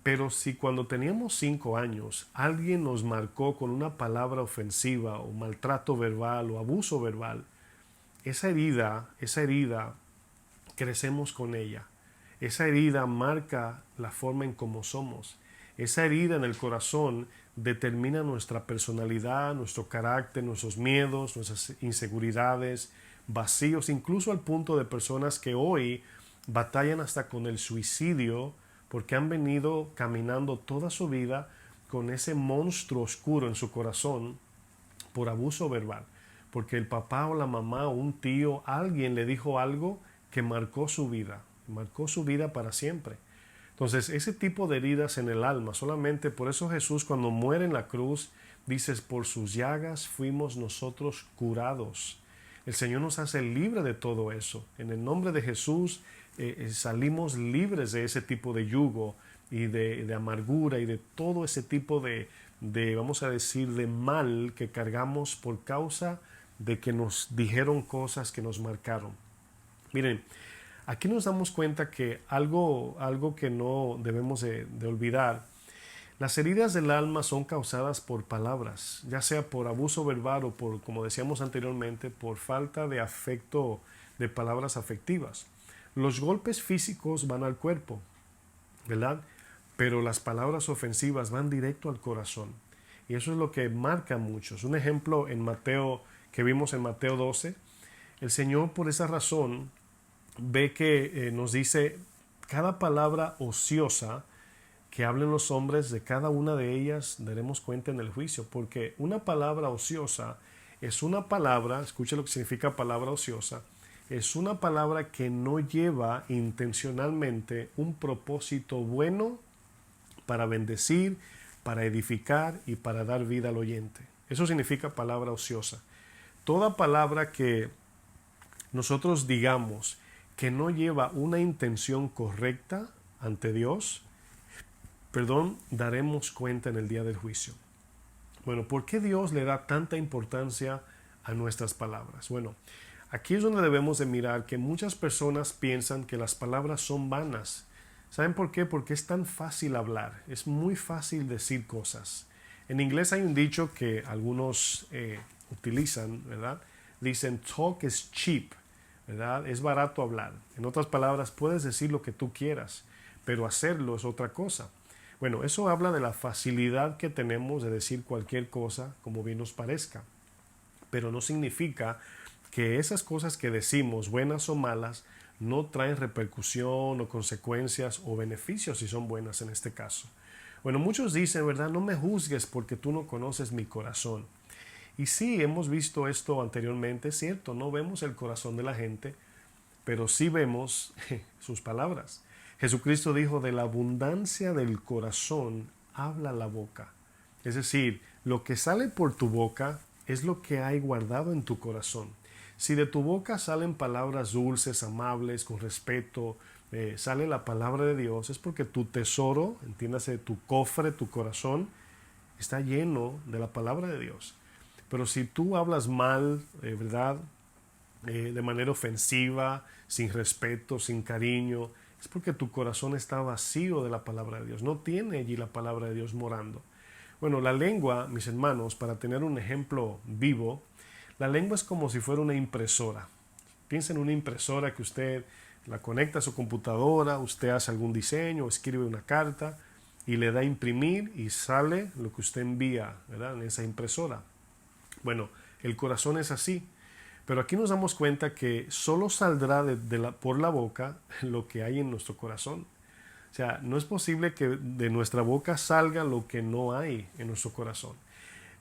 Pero si cuando teníamos 5 años alguien nos marcó con una palabra ofensiva o maltrato verbal o abuso verbal, esa herida, crecemos con ella. Esa herida marca la forma en cómo somos. Esa herida en el corazón determina nuestra personalidad, nuestro carácter, nuestros miedos, nuestras inseguridades, vacíos, incluso al punto de personas que hoy batallan hasta con el suicidio porque han venido caminando toda su vida con ese monstruo oscuro en su corazón por abuso verbal, porque el papá o la mamá o un tío, alguien le dijo algo que marcó su vida para siempre. Entonces, ese tipo de heridas en el alma, solamente por eso Jesús cuando muere en la cruz, dices, por sus llagas fuimos nosotros curados. El Señor nos hace libre de todo eso. En el nombre de Jesús salimos libres de ese tipo de yugo y de amargura y de todo ese tipo de, vamos a decir, de mal que cargamos por causa de que nos dijeron cosas que nos marcaron. Miren, aquí nos damos cuenta que algo que no debemos de olvidar, las heridas del alma son causadas por palabras, ya sea por abuso verbal o por, como decíamos anteriormente, por falta de afecto, de palabras afectivas. Los golpes físicos van al cuerpo, ¿verdad? Pero las palabras ofensivas van directo al corazón. Y eso es lo que marca a muchos. Un ejemplo en Mateo, que vimos en Mateo 12, el Señor por esa razón ve que nos dice, cada palabra ociosa que hablen los hombres, de cada una de ellas daremos cuenta en el juicio, porque una palabra ociosa es una palabra, escuche lo que significa palabra ociosa, es una palabra que no lleva intencionalmente un propósito bueno para bendecir, para edificar y para dar vida al oyente. Eso significa palabra ociosa. Toda palabra que nosotros digamos que no lleva una intención correcta ante Dios, daremos cuenta en el día del juicio. Bueno, ¿por qué Dios le da tanta importancia a nuestras palabras? Bueno, aquí es donde debemos de mirar que muchas personas piensan que las palabras son vanas. ¿Saben por qué? Porque es tan fácil hablar, es muy fácil decir cosas. En inglés hay un dicho que algunos utilizan, ¿verdad? Dicen, talk is cheap, ¿verdad? Es barato hablar. En otras palabras, puedes decir lo que tú quieras, pero hacerlo es otra cosa. Bueno, eso habla de la facilidad que tenemos de decir cualquier cosa como bien nos parezca, pero no significa que esas cosas que decimos, buenas o malas, no traen repercusión o consecuencias o beneficios si son buenas en este caso. Bueno, muchos dicen, ¿verdad? No me juzgues porque tú no conoces mi corazón. Y sí, hemos visto esto anteriormente, es cierto, no vemos el corazón de la gente, pero sí vemos sus palabras. Jesucristo dijo, de la abundancia del corazón habla la boca. Es decir, lo que sale por tu boca es lo que hay guardado en tu corazón. Si de tu boca salen palabras dulces, amables, con respeto, sale la palabra de Dios, es porque tu tesoro, entiéndase, tu cofre, tu corazón, está lleno de la palabra de Dios. Pero si tú hablas mal, ¿verdad? De manera ofensiva, sin respeto, sin cariño, es porque tu corazón está vacío de la palabra de Dios. No tiene allí la palabra de Dios morando. Bueno, la lengua, mis hermanos, para tener un ejemplo vivo, la lengua es como si fuera una impresora. Piensa en una impresora que usted la conecta a su computadora, usted hace algún diseño, escribe una carta y le da a imprimir y sale lo que usted envía, ¿verdad? En esa impresora. Bueno, el corazón es así. Pero aquí nos damos cuenta que solo saldrá por la boca lo que hay en nuestro corazón. O sea, no es posible que de nuestra boca salga lo que no hay en nuestro corazón.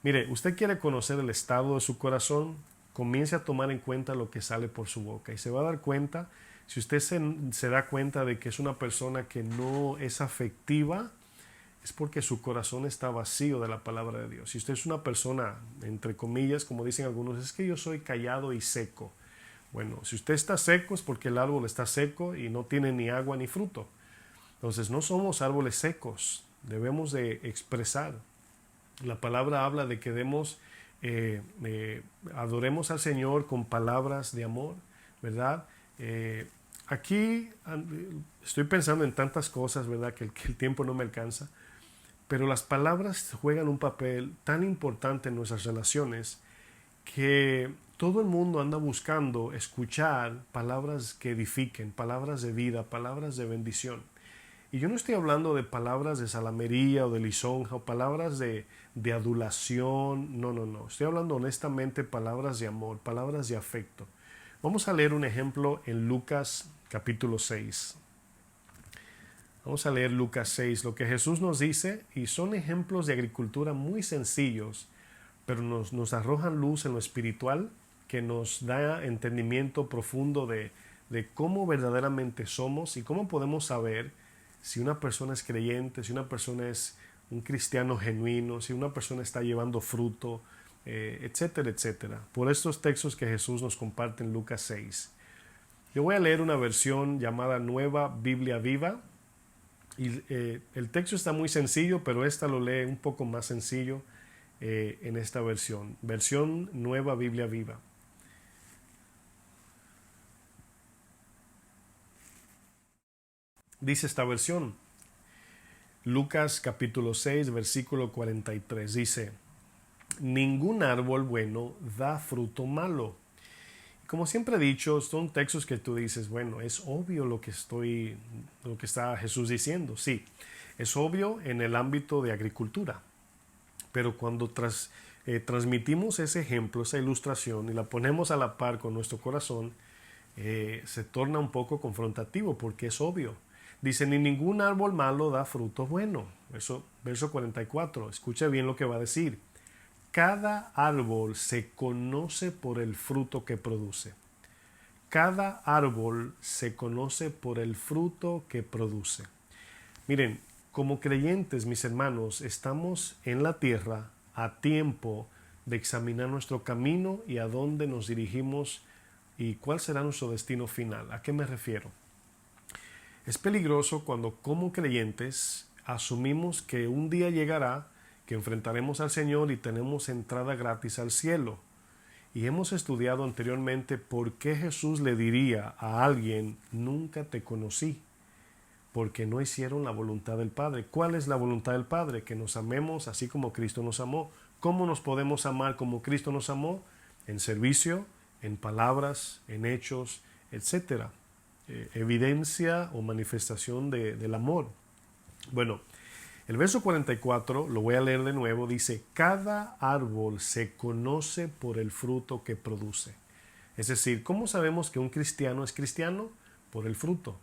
Mire, usted quiere conocer el estado de su corazón, comience a tomar en cuenta lo que sale por su boca y se va a dar cuenta, si usted se da cuenta de que es una persona que no es afectiva, es porque su corazón está vacío de la palabra de Dios. Si usted es una persona, entre comillas, como dicen algunos, es que yo soy callado y seco. Bueno, si usted está seco es porque el árbol está seco y no tiene ni agua ni fruto. Entonces no somos árboles secos, debemos de expresar. La palabra habla de que adoremos al Señor con palabras de amor, ¿verdad? Aquí estoy pensando en tantas cosas, ¿verdad? Que el tiempo no me alcanza. Pero las palabras juegan un papel tan importante en nuestras relaciones que todo el mundo anda buscando escuchar palabras que edifiquen, palabras de vida, palabras de bendición. Y yo no estoy hablando de palabras de salamería o de lisonja o palabras de adulación, no. Estoy hablando honestamente palabras de amor, palabras de afecto. Vamos a leer un ejemplo en Lucas capítulo 6. Vamos a leer Lucas 6, lo que Jesús nos dice, y son ejemplos de agricultura muy sencillos, pero nos arrojan luz en lo espiritual, que nos da entendimiento profundo de cómo verdaderamente somos y cómo podemos saber si una persona es creyente, si una persona es un cristiano genuino, si una persona está llevando fruto, etcétera, etcétera. Por estos textos que Jesús nos comparte en Lucas 6. Yo voy a leer una versión llamada Nueva Biblia Viva. Y el texto está muy sencillo, pero esta lo lee un poco más sencillo en esta versión. Versión Nueva Biblia Viva. Dice esta versión, Lucas capítulo 6, versículo 43, dice, ningún árbol bueno da fruto malo. Como siempre he dicho, son textos que tú dices, bueno, es obvio lo que está Jesús diciendo. Sí, es obvio en el ámbito de agricultura. Pero cuando transmitimos ese ejemplo, esa ilustración y la ponemos a la par con nuestro corazón, se torna un poco confrontativo porque es obvio. Dice, ni ningún árbol malo da fruto bueno. Verso 44, escucha bien lo que va a decir. Cada árbol se conoce por el fruto que produce. Cada árbol se conoce por el fruto que produce. Miren, como creyentes, mis hermanos, estamos en la tierra a tiempo de examinar nuestro camino y a dónde nos dirigimos y cuál será nuestro destino final. ¿A qué me refiero? Es peligroso cuando como creyentes asumimos que un día llegará que enfrentaremos al Señor y tenemos entrada gratis al cielo. Y hemos estudiado anteriormente por qué Jesús le diría a alguien, nunca te conocí, porque no hicieron la voluntad del Padre. ¿Cuál es la voluntad del Padre? Que nos amemos así como Cristo nos amó. ¿Cómo nos podemos amar como Cristo nos amó? En servicio, en palabras, en hechos, etc. Evidencia o manifestación del amor. Bueno, el verso 44, lo voy a leer de nuevo, dice, cada árbol se conoce por el fruto que produce. Es decir, ¿cómo sabemos que un cristiano es cristiano? Por el fruto.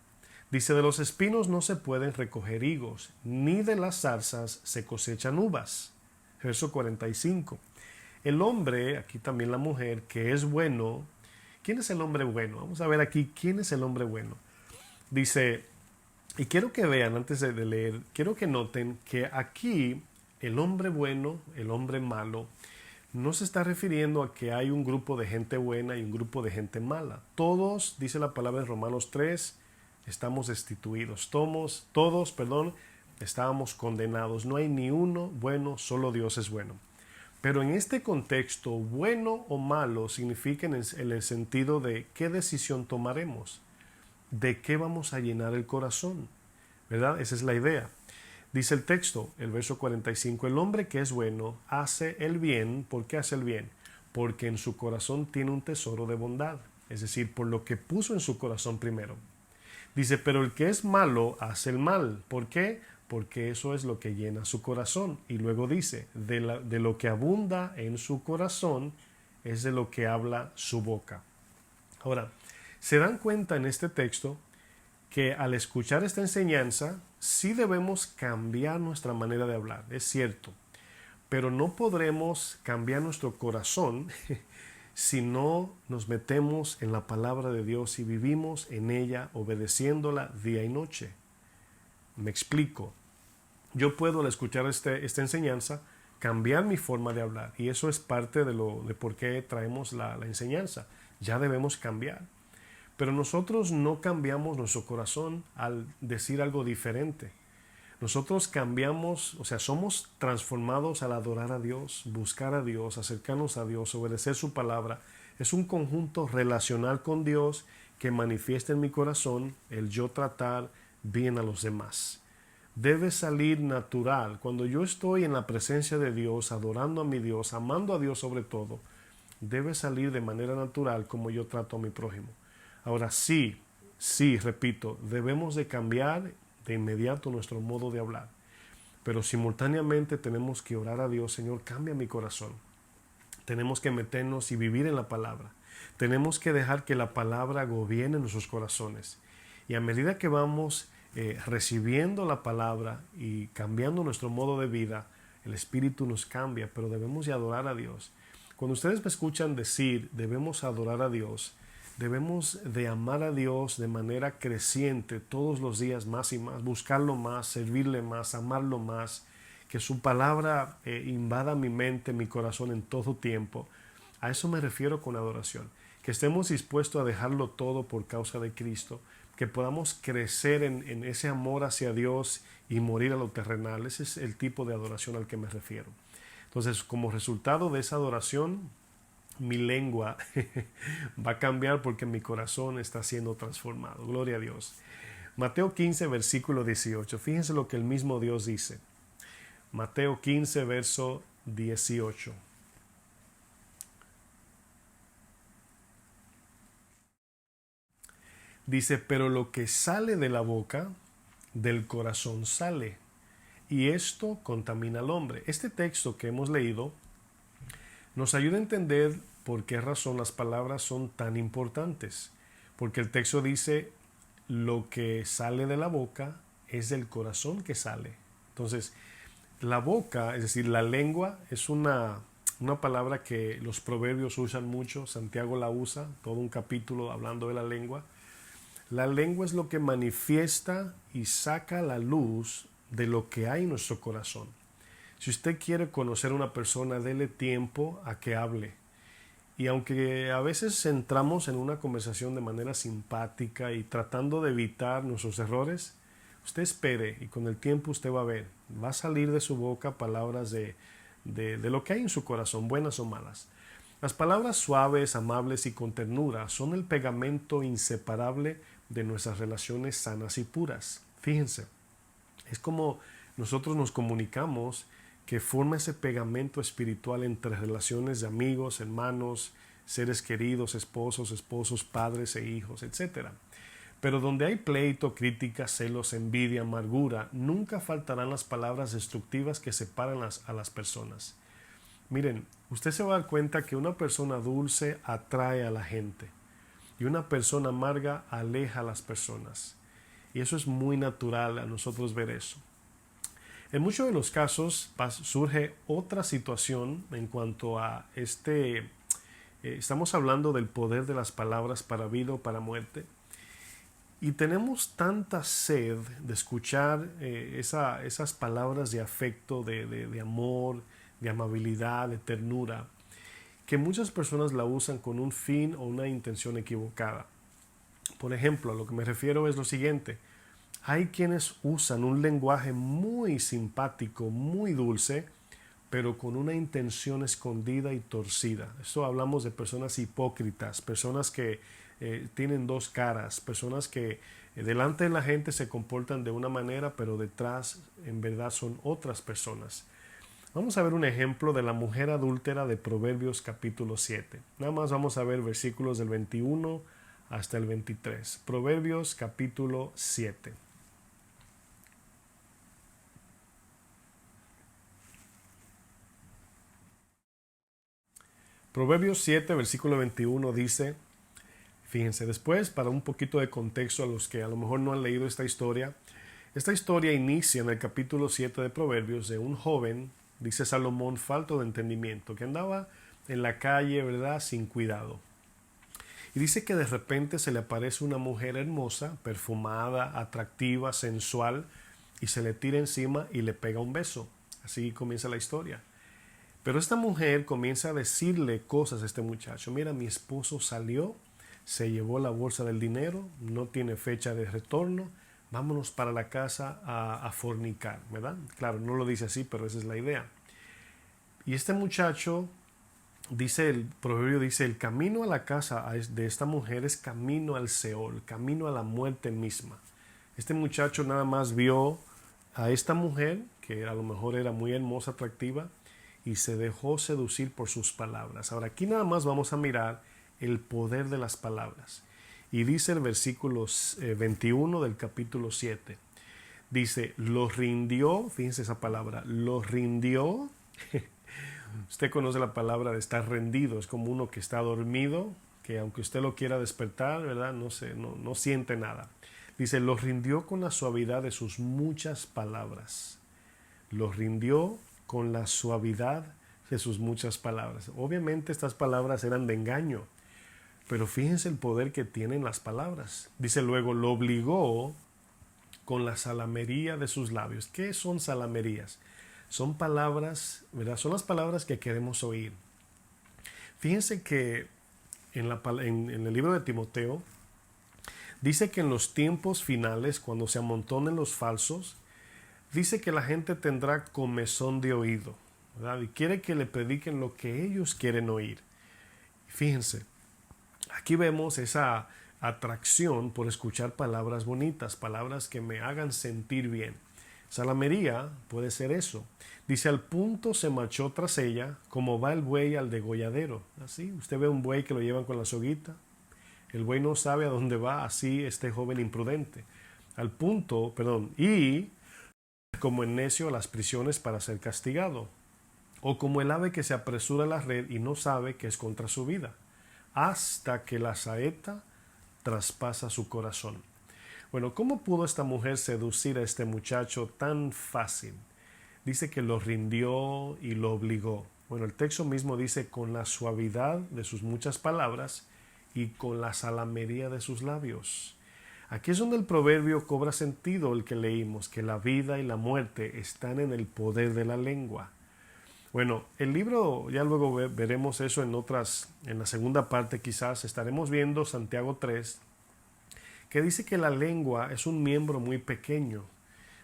Dice, de los espinos no se pueden recoger higos, ni de las zarzas se cosechan uvas. Verso 45. El hombre, aquí también la mujer, que es bueno. ¿Quién es el hombre bueno? Vamos a ver aquí quién es el hombre bueno. Dice, y quiero que vean, antes de leer, quiero que noten que aquí el hombre bueno, el hombre malo, no se está refiriendo a que hay un grupo de gente buena y un grupo de gente mala. Todos, dice la palabra en Romanos 3, estamos destituidos. Todos, estábamos condenados. No hay ni uno bueno, solo Dios es bueno. Pero en este contexto, bueno o malo significa en el sentido de qué decisión tomaremos, de qué vamos a llenar el corazón, ¿verdad? Esa es la idea. Dice el texto, el verso 45, el hombre que es bueno hace el bien. ¿Por qué hace el bien? Porque en su corazón tiene un tesoro de bondad, es decir, por lo que puso en su corazón primero. Dice, pero el que es malo hace el mal. ¿Por qué? porque eso es lo que llena su corazón. Y luego dice, de lo que abunda en su corazón es de lo que habla su boca. Ahora, se dan cuenta en este texto que al escuchar esta enseñanza, sí debemos cambiar nuestra manera de hablar, es cierto, pero no podremos cambiar nuestro corazón si no nos metemos en la palabra de Dios y vivimos en ella obedeciéndola día y noche. Me explico. Yo puedo al escuchar esta enseñanza cambiar mi forma de hablar, y eso es parte de por qué traemos la enseñanza. Ya debemos cambiar. Pero nosotros no cambiamos nuestro corazón al decir algo diferente. Nosotros cambiamos, o sea, somos transformados al adorar a Dios, buscar a Dios, acercarnos a Dios, obedecer su palabra. Es un conjunto relacional con Dios que manifiesta en mi corazón el yo tratar bien a los demás. Debe salir natural. Cuando yo estoy en la presencia de Dios, adorando a mi Dios, amando a Dios sobre todo, debe salir de manera natural como yo trato a mi prójimo. Ahora sí, repito, debemos de cambiar de inmediato nuestro modo de hablar, pero simultáneamente tenemos que orar a Dios: Señor, cambia mi corazón. Tenemos que meternos y vivir en la palabra. Tenemos que dejar que la palabra gobierne nuestros corazones. Y a medida que vamos recibiendo la palabra y cambiando nuestro modo de vida, el Espíritu nos cambia, pero debemos de adorar a Dios. Cuando ustedes me escuchan decir debemos adorar a Dios, debemos de amar a Dios de manera creciente todos los días, más y más, buscarlo más, servirle más, amarlo más, que su palabra invada mi mente, mi corazón en todo tiempo. A eso me refiero con adoración, que estemos dispuestos a dejarlo todo por causa de Cristo, que podamos crecer en ese amor hacia Dios y morir a lo terrenal. Ese es el tipo de adoración al que me refiero. Entonces, como resultado de esa adoración, mi lengua va a cambiar porque mi corazón está siendo transformado. Gloria a Dios. Mateo 15, versículo 18. Fíjense lo que el mismo Dios dice. Mateo 15, verso 18. Dice, pero lo que sale de la boca, del corazón sale, y esto contamina al hombre. Este texto que hemos leído nos ayuda a entender por qué razón las palabras son tan importantes. Porque el texto dice, lo que sale de la boca es del corazón que sale. Entonces, la boca, es decir, la lengua, es una palabra que los proverbios usan mucho. Santiago la usa, todo un capítulo hablando de la lengua. La lengua es lo que manifiesta y saca la luz de lo que hay en nuestro corazón. Si usted quiere conocer a una persona, dele tiempo a que hable. Y aunque a veces entramos en una conversación de manera simpática y tratando de evitar nuestros errores, usted espere y con el tiempo usted va a ver, va a salir de su boca palabras de lo que hay en su corazón, buenas o malas. Las palabras suaves, amables y con ternura son el pegamento inseparable de nuestras relaciones sanas y puras. Fíjense, es como nosotros nos comunicamos, que forma ese pegamento espiritual entre relaciones de amigos, hermanos, seres queridos, esposos, padres e hijos, etc. Pero donde hay pleito, crítica, celos, envidia, amargura, nunca faltarán las palabras destructivas que separan a las personas. Miren, usted se va a dar cuenta que una persona dulce atrae a la gente y una persona amarga aleja a las personas. Y eso es muy natural a nosotros ver eso. En muchos de los casos surge otra situación en cuanto a estamos hablando del poder de las palabras para vida o para muerte. Y tenemos tanta sed de escuchar esas palabras de afecto, de amor, de amabilidad, de ternura, que muchas personas la usan con un fin o una intención equivocada. Por ejemplo, a lo que me refiero es lo siguiente. Hay quienes usan un lenguaje muy simpático, muy dulce, pero con una intención escondida y torcida. Esto hablamos de personas hipócritas, personas que tienen dos caras, personas que delante de la gente se comportan de una manera, pero detrás en verdad son otras personas. Vamos a ver un ejemplo de la mujer adúltera de Proverbios capítulo 7. Nada más vamos a ver versículos del 21 hasta el 23. Proverbios capítulo 7. Proverbios 7, versículo 21 dice, fíjense, después, para un poquito de contexto a los que a lo mejor no han leído esta historia inicia en el capítulo 7 de Proverbios de un joven, dice Salomón, falto de entendimiento, que andaba en la calle, ¿verdad?, sin cuidado. Y dice que de repente se le aparece una mujer hermosa, perfumada, atractiva, sensual, y se le tira encima y le pega un beso. Así comienza la historia. Pero esta mujer comienza a decirle cosas a este muchacho. Mira, mi esposo salió, se llevó la bolsa del dinero, no tiene fecha de retorno, vámonos para la casa a fornicar, ¿verdad? Claro, no lo dice así, pero esa es la idea. Y este muchacho, dice el proverbio, dice, el camino a la casa de esta mujer es camino al Seol, camino a la muerte misma. Este muchacho nada más vio a esta mujer, que a lo mejor era muy hermosa, atractiva, y se dejó seducir por sus palabras. Ahora, aquí nada más vamos a mirar el poder de las palabras. Y dice el versículo 21 del capítulo 7. Dice, lo rindió, fíjense esa palabra, lo rindió. Usted conoce la palabra de estar rendido, es como uno que está dormido, que aunque usted lo quiera despertar, ¿verdad? No siente nada. Dice, lo rindió con la suavidad de sus muchas palabras. Lo rindió con la suavidad de sus muchas palabras. Obviamente estas palabras eran de engaño, pero fíjense el poder que tienen las palabras. Dice luego, lo obligó con la salamería de sus labios. ¿Qué son salamerías? Son palabras, ¿verdad? Son las palabras que queremos oír. Fíjense que en el libro de Timoteo dice que en los tiempos finales, cuando se amontonen los falsos, dice que la gente tendrá comezón de oído, ¿verdad? Y quiere que le prediquen lo que ellos quieren oír. Fíjense, aquí vemos esa atracción por escuchar palabras bonitas, palabras que me hagan sentir bien. Salamería puede ser eso. Dice, al punto se marchó tras ella, como va el buey al degolladero. Así, usted ve un buey que lo llevan con la soguita. El buey no sabe a dónde va, así este joven imprudente. Y como el necio a las prisiones para ser castigado. O como el ave que se apresura a la red y no sabe que es contra su vida, hasta que la saeta traspasa su corazón. Bueno, ¿cómo pudo esta mujer seducir a este muchacho tan fácil? Dice que lo rindió y lo obligó. Bueno, el texto mismo dice con la suavidad de sus muchas palabras y con la salamería de sus labios. Aquí es donde el proverbio cobra sentido, el que leímos, que la vida y la muerte están en el poder de la lengua. Bueno, el libro, ya luego veremos eso en la segunda parte quizás, estaremos viendo Santiago 3, que dice que la lengua es un miembro muy pequeño,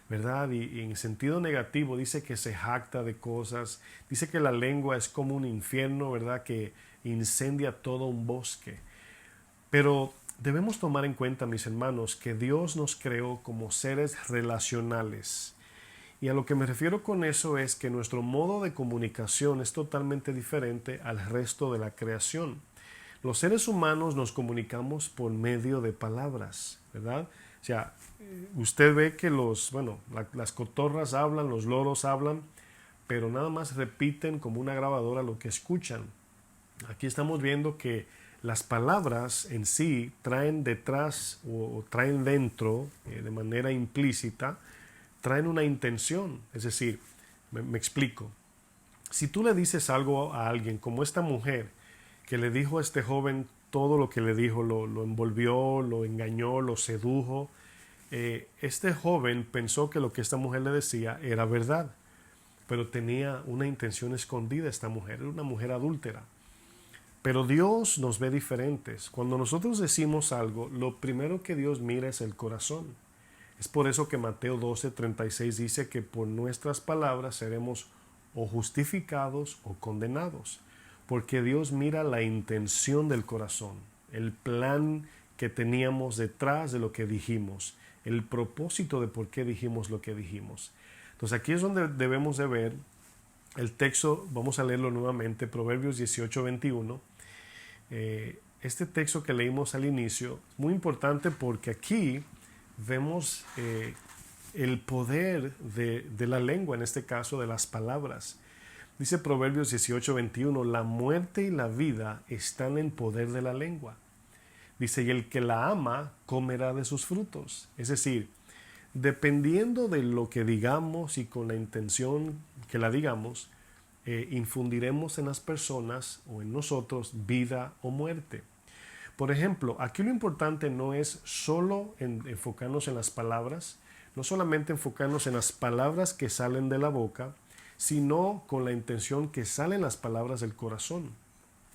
¿verdad? Y en sentido negativo dice que se jacta de cosas, dice que la lengua es como un infierno, ¿verdad? Que incendia todo un bosque. Pero debemos tomar en cuenta, mis hermanos, que Dios nos creó como seres relacionales. Y a lo que me refiero con eso es que nuestro modo de comunicación es totalmente diferente al resto de la creación. Los seres humanos nos comunicamos por medio de palabras, ¿verdad? O sea, usted ve que las cotorras hablan, los loros hablan, pero nada más repiten como una grabadora lo que escuchan. Aquí estamos viendo que las palabras en sí traen detrás o traen dentro, de manera implícita, traen una intención. Es decir, me explico. Si tú le dices algo a alguien, como esta mujer, que le dijo a este joven todo lo que le dijo, lo envolvió, lo engañó, lo sedujo. Este joven pensó que lo que esta mujer le decía era verdad, pero tenía una intención escondida esta mujer, era una mujer adúltera. Pero Dios nos ve diferentes. Cuando nosotros decimos algo, lo primero que Dios mira es el corazón. Es por eso que Mateo 12:36 dice que por nuestras palabras seremos o justificados o condenados. Porque Dios mira la intención del corazón, el plan que teníamos detrás de lo que dijimos, el propósito de por qué dijimos lo que dijimos. Entonces aquí es donde debemos de ver el texto, vamos a leerlo nuevamente, Proverbios 18:21. Este texto que leímos al inicio es muy importante porque aquí vemos el poder de la lengua, en este caso de las palabras. Dice Proverbios 18:21, la muerte y la vida están en poder de la lengua. Dice, y el que la ama comerá de sus frutos. Es decir, dependiendo de lo que digamos y con la intención que la digamos, infundiremos en las personas o en nosotros vida o muerte. Por ejemplo, aquí lo importante no es solo enfocarnos en las palabras, no solamente enfocarnos en las palabras que salen de la boca, sino con la intención que salen las palabras del corazón.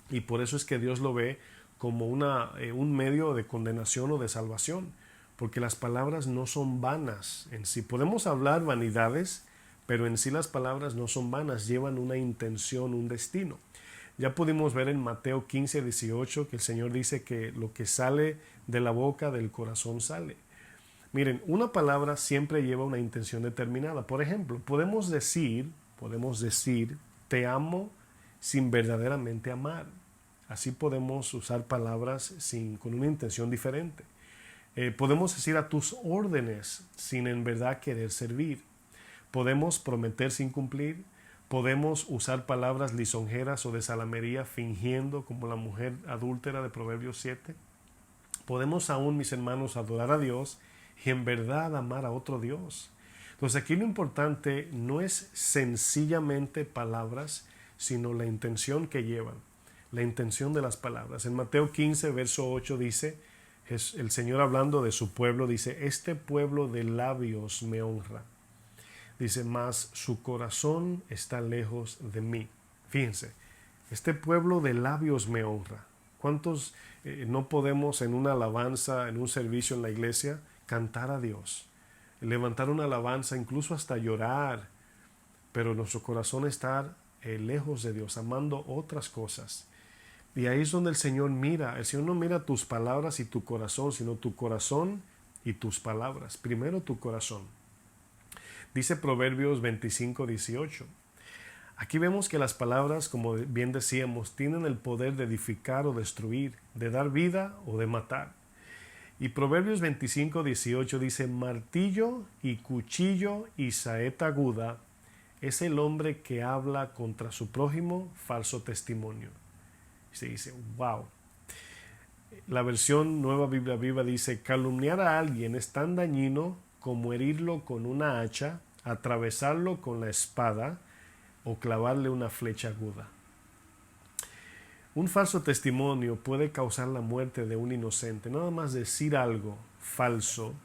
Y por eso es que Dios lo ve como un medio de condenación o de salvación, porque las palabras no son vanas en sí. Podemos hablar vanidades, pero en sí las palabras no son vanas, llevan una intención, un destino. Ya pudimos ver en Mateo 15:18 que el Señor dice que lo que sale de la boca, del corazón sale. Miren, una palabra siempre lleva una intención determinada. Por ejemplo, podemos decir, te amo sin verdaderamente amar. Así podemos usar palabras con una intención diferente. Podemos decir a tus órdenes sin en verdad querer servir. Podemos prometer sin cumplir. Podemos usar palabras lisonjeras o de salamería fingiendo, como la mujer adúltera de Proverbios 7. Podemos aún, mis hermanos, adorar a Dios y en verdad amar a otro Dios. Entonces aquí lo importante no es sencillamente palabras, sino la intención que llevan, la intención de las palabras. En Mateo 15, verso 8 dice, el Señor hablando de su pueblo, dice, este pueblo de labios me honra. Dice, mas su corazón está lejos de mí. Fíjense, este pueblo de labios me honra. ¿Cuántos no podemos en una alabanza, en un servicio en la iglesia, cantar a Dios? Levantar una alabanza, incluso hasta llorar, pero nuestro corazón está lejos de Dios, amando otras cosas. Y ahí es donde el Señor mira. El Señor no mira tus palabras y tu corazón, sino tu corazón y tus palabras. Primero tu corazón. Dice Proverbios 25:18. Aquí vemos que las palabras, como bien decíamos, tienen el poder de edificar o destruir, de dar vida o de matar. Y Proverbios 25:18 dice, martillo y cuchillo y saeta aguda es el hombre que habla contra su prójimo falso testimonio. Se dice, wow. La versión Nueva Biblia Viva dice, calumniar a alguien es tan dañino como herirlo con una hacha, atravesarlo con la espada o clavarle una flecha aguda. Un falso testimonio puede causar la muerte de un inocente. Nada más decir algo falso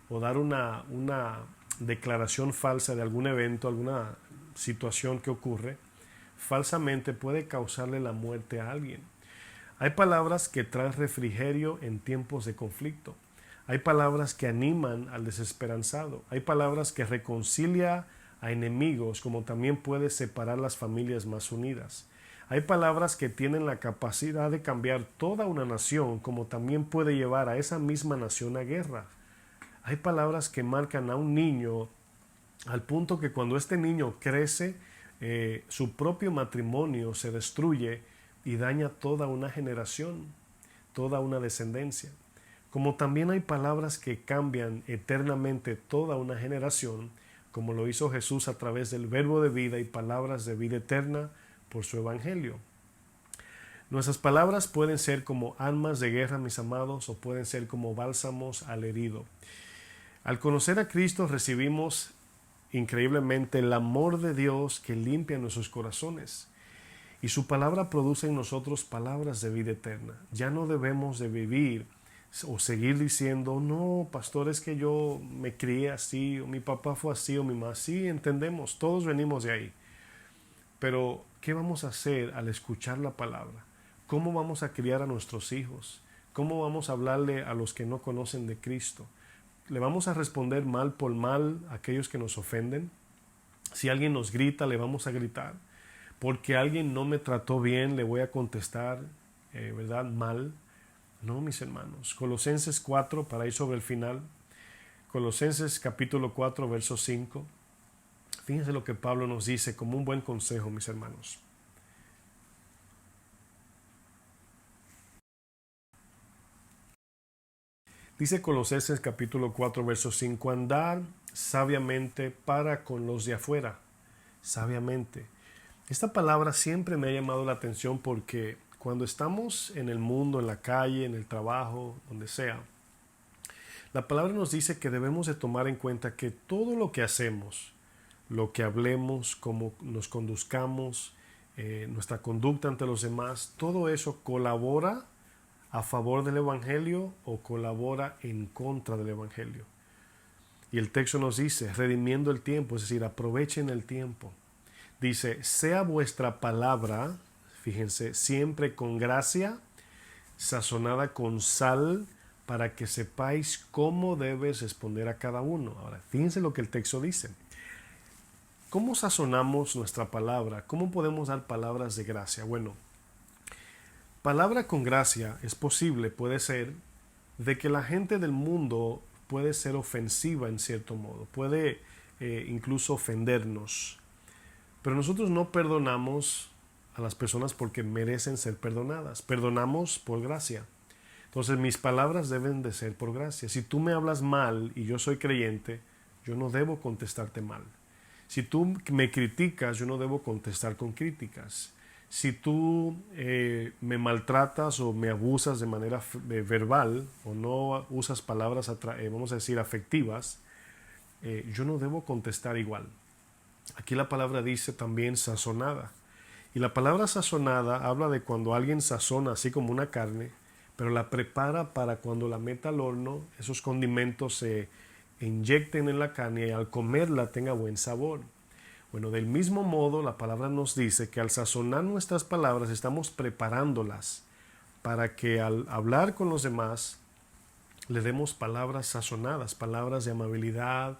o dar una declaración falsa de algún evento, alguna situación que ocurre, falsamente puede causarle la muerte a alguien. Hay palabras que traen refrigerio en tiempos de conflicto. Hay palabras que animan al desesperanzado. Hay palabras que reconcilian a enemigos, como también puede separar las familias más unidas. Hay palabras que tienen la capacidad de cambiar toda una nación, como también puede llevar a esa misma nación a guerra. Hay palabras que marcan a un niño al punto que cuando este niño crece, su propio matrimonio se destruye y daña toda una generación, toda una descendencia. Como también hay palabras que cambian eternamente toda una generación, como lo hizo Jesús a través del verbo de vida y palabras de vida eterna por su evangelio. Nuestras palabras pueden ser como armas de guerra, mis amados, o pueden ser como bálsamos al herido. Al conocer a Cristo recibimos increíblemente el amor de Dios que limpia nuestros corazones. Y su palabra produce en nosotros palabras de vida eterna. Ya no debemos de vivir o seguir diciendo, no, pastor, es que yo me crié así, o mi papá fue así, o mi mamá. Sí, entendemos, todos venimos de ahí. Pero, ¿qué vamos a hacer al escuchar la palabra? ¿Cómo vamos a criar a nuestros hijos? ¿Cómo vamos a hablarle a los que no conocen de Cristo? ¿Le vamos a responder mal por mal a aquellos que nos ofenden? Si alguien nos grita, le vamos a gritar. Porque alguien no me trató bien, le voy a contestar, ¿verdad? Mal. No, mis hermanos. Colosenses 4, para ir sobre el final. Colosenses capítulo 4, verso 5. Fíjense lo que Pablo nos dice como un buen consejo, mis hermanos. Dice Colosenses capítulo 4, verso 5, andar sabiamente para con los de afuera, sabiamente. Esta palabra siempre me ha llamado la atención porque cuando estamos en el mundo, en la calle, en el trabajo, donde sea, la palabra nos dice que debemos de tomar en cuenta que todo lo que hacemos, lo que hablemos, cómo nos conduzcamos, nuestra conducta ante los demás, todo eso colabora a favor del Evangelio o colabora en contra del Evangelio. Y el texto nos dice, redimiendo el tiempo, es decir, aprovechen el tiempo. Dice, sea vuestra palabra, fíjense, siempre con gracia, sazonada con sal, para que sepáis cómo debes responder a cada uno. Ahora, fíjense lo que el texto dice. ¿Cómo sazonamos nuestra palabra? ¿Cómo podemos dar palabras de gracia? Bueno, palabra con gracia es posible, puede ser, de que la gente del mundo puede ser ofensiva en cierto modo, puede incluso ofendernos. Pero nosotros no perdonamos a las personas porque merecen ser perdonadas. Perdonamos por gracia. Entonces mis palabras deben de ser por gracia. Si tú me hablas mal y yo soy creyente, yo no debo contestarte mal. Si tú me criticas, yo no debo contestar con críticas. Si tú me maltratas o me abusas de manera verbal o no usas palabras, vamos a decir, afectivas, yo no debo contestar igual. Aquí la palabra dice también sazonada. Y la palabra sazonada habla de cuando alguien sazona así como una carne, pero la prepara para cuando la meta al horno, esos condimentos se inyecten en la carne y al comerla tenga buen sabor. Bueno, del mismo modo la palabra nos dice que al sazonar nuestras palabras estamos preparándolas para que al hablar con los demás le demos palabras sazonadas, palabras de amabilidad,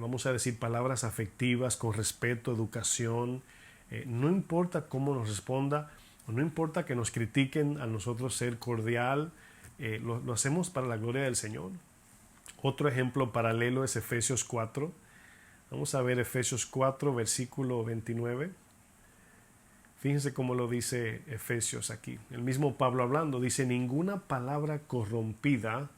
vamos a decir palabras afectivas con respeto, educación. No importa cómo nos responda, no importa que nos critiquen, a nosotros ser cordial, lo hacemos para la gloria del Señor. Otro ejemplo paralelo es Efesios 4. Vamos a ver Efesios 4, versículo 29. Fíjense cómo lo dice Efesios aquí. El mismo Pablo hablando dice, ninguna palabra corrompida,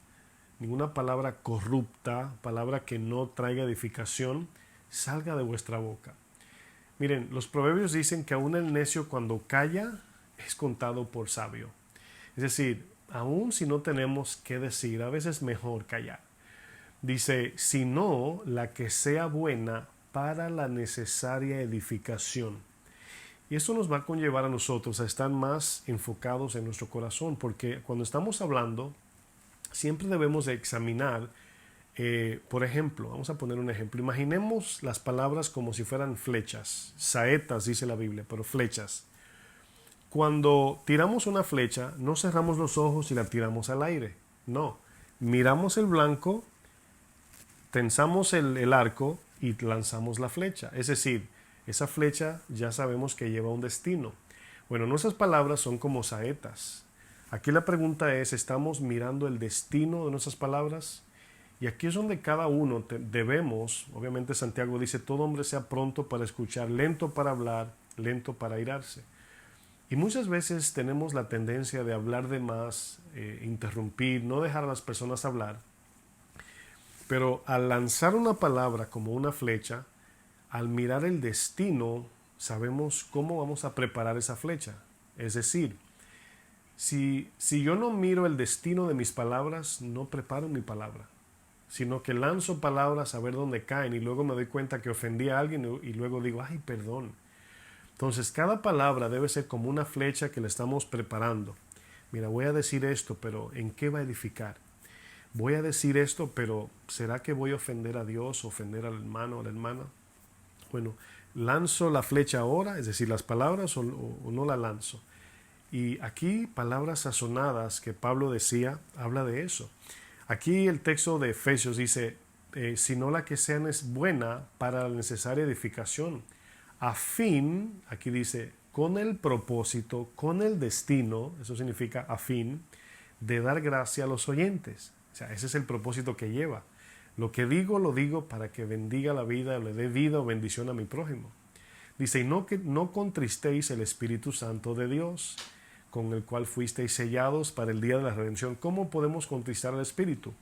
ninguna palabra corrupta, palabra que no traiga edificación, salga de vuestra boca. Miren, los proverbios dicen que aún el necio cuando calla es contado por sabio. Es decir, aún si no tenemos qué decir, a veces es mejor callar. Dice, sino la que sea buena para la necesaria edificación. Y eso nos va a conllevar a nosotros a estar más enfocados en nuestro corazón, porque cuando estamos hablando, siempre debemos de examinar, por ejemplo, vamos a poner un ejemplo, imaginemos las palabras como si fueran flechas, saetas dice la Biblia, pero flechas. Cuando tiramos una flecha, no cerramos los ojos y la tiramos al aire, no, miramos el blanco, tensamos el arco y lanzamos la flecha. Es decir, esa flecha ya sabemos que lleva un destino. Bueno, nuestras palabras son como saetas. Aquí la pregunta es, ¿estamos mirando el destino de nuestras palabras? Y aquí es donde cada uno debemos, obviamente Santiago dice, todo hombre sea pronto para escuchar, lento para hablar, lento para airarse. Y muchas veces tenemos la tendencia de hablar de más, interrumpir, no dejar a las personas hablar. Pero al lanzar una palabra como una flecha, al mirar el destino, sabemos cómo vamos a preparar esa flecha. Es decir, si yo no miro el destino de mis palabras, no preparo mi palabra, sino que lanzo palabras a ver dónde caen y luego me doy cuenta que ofendí a alguien y luego digo, ay, perdón. Entonces, cada palabra debe ser como una flecha que le estamos preparando. Mira, voy a decir esto, pero ¿en qué va a edificar? Voy a decir esto, pero ¿será que voy a ofender a Dios, ofender al hermano o a la hermana? Bueno, ¿lanzo la flecha ahora, es decir, las palabras, o no la lanzo? Y aquí, palabras sazonadas que Pablo decía, habla de eso. Aquí el texto de Efesios dice, sino la que sean es buena para la necesaria edificación, a fin, aquí dice, con el propósito, con el destino, eso significa a fin, de dar gracia a los oyentes. O sea, ese es el propósito que lleva. Lo que digo, lo digo para que bendiga la vida, le dé vida o bendición a mi prójimo. Dice, y no contristéis el Espíritu Santo de Dios, con el cual fuisteis sellados para el día de la redención. ¿Cómo podemos contristar al Espíritu?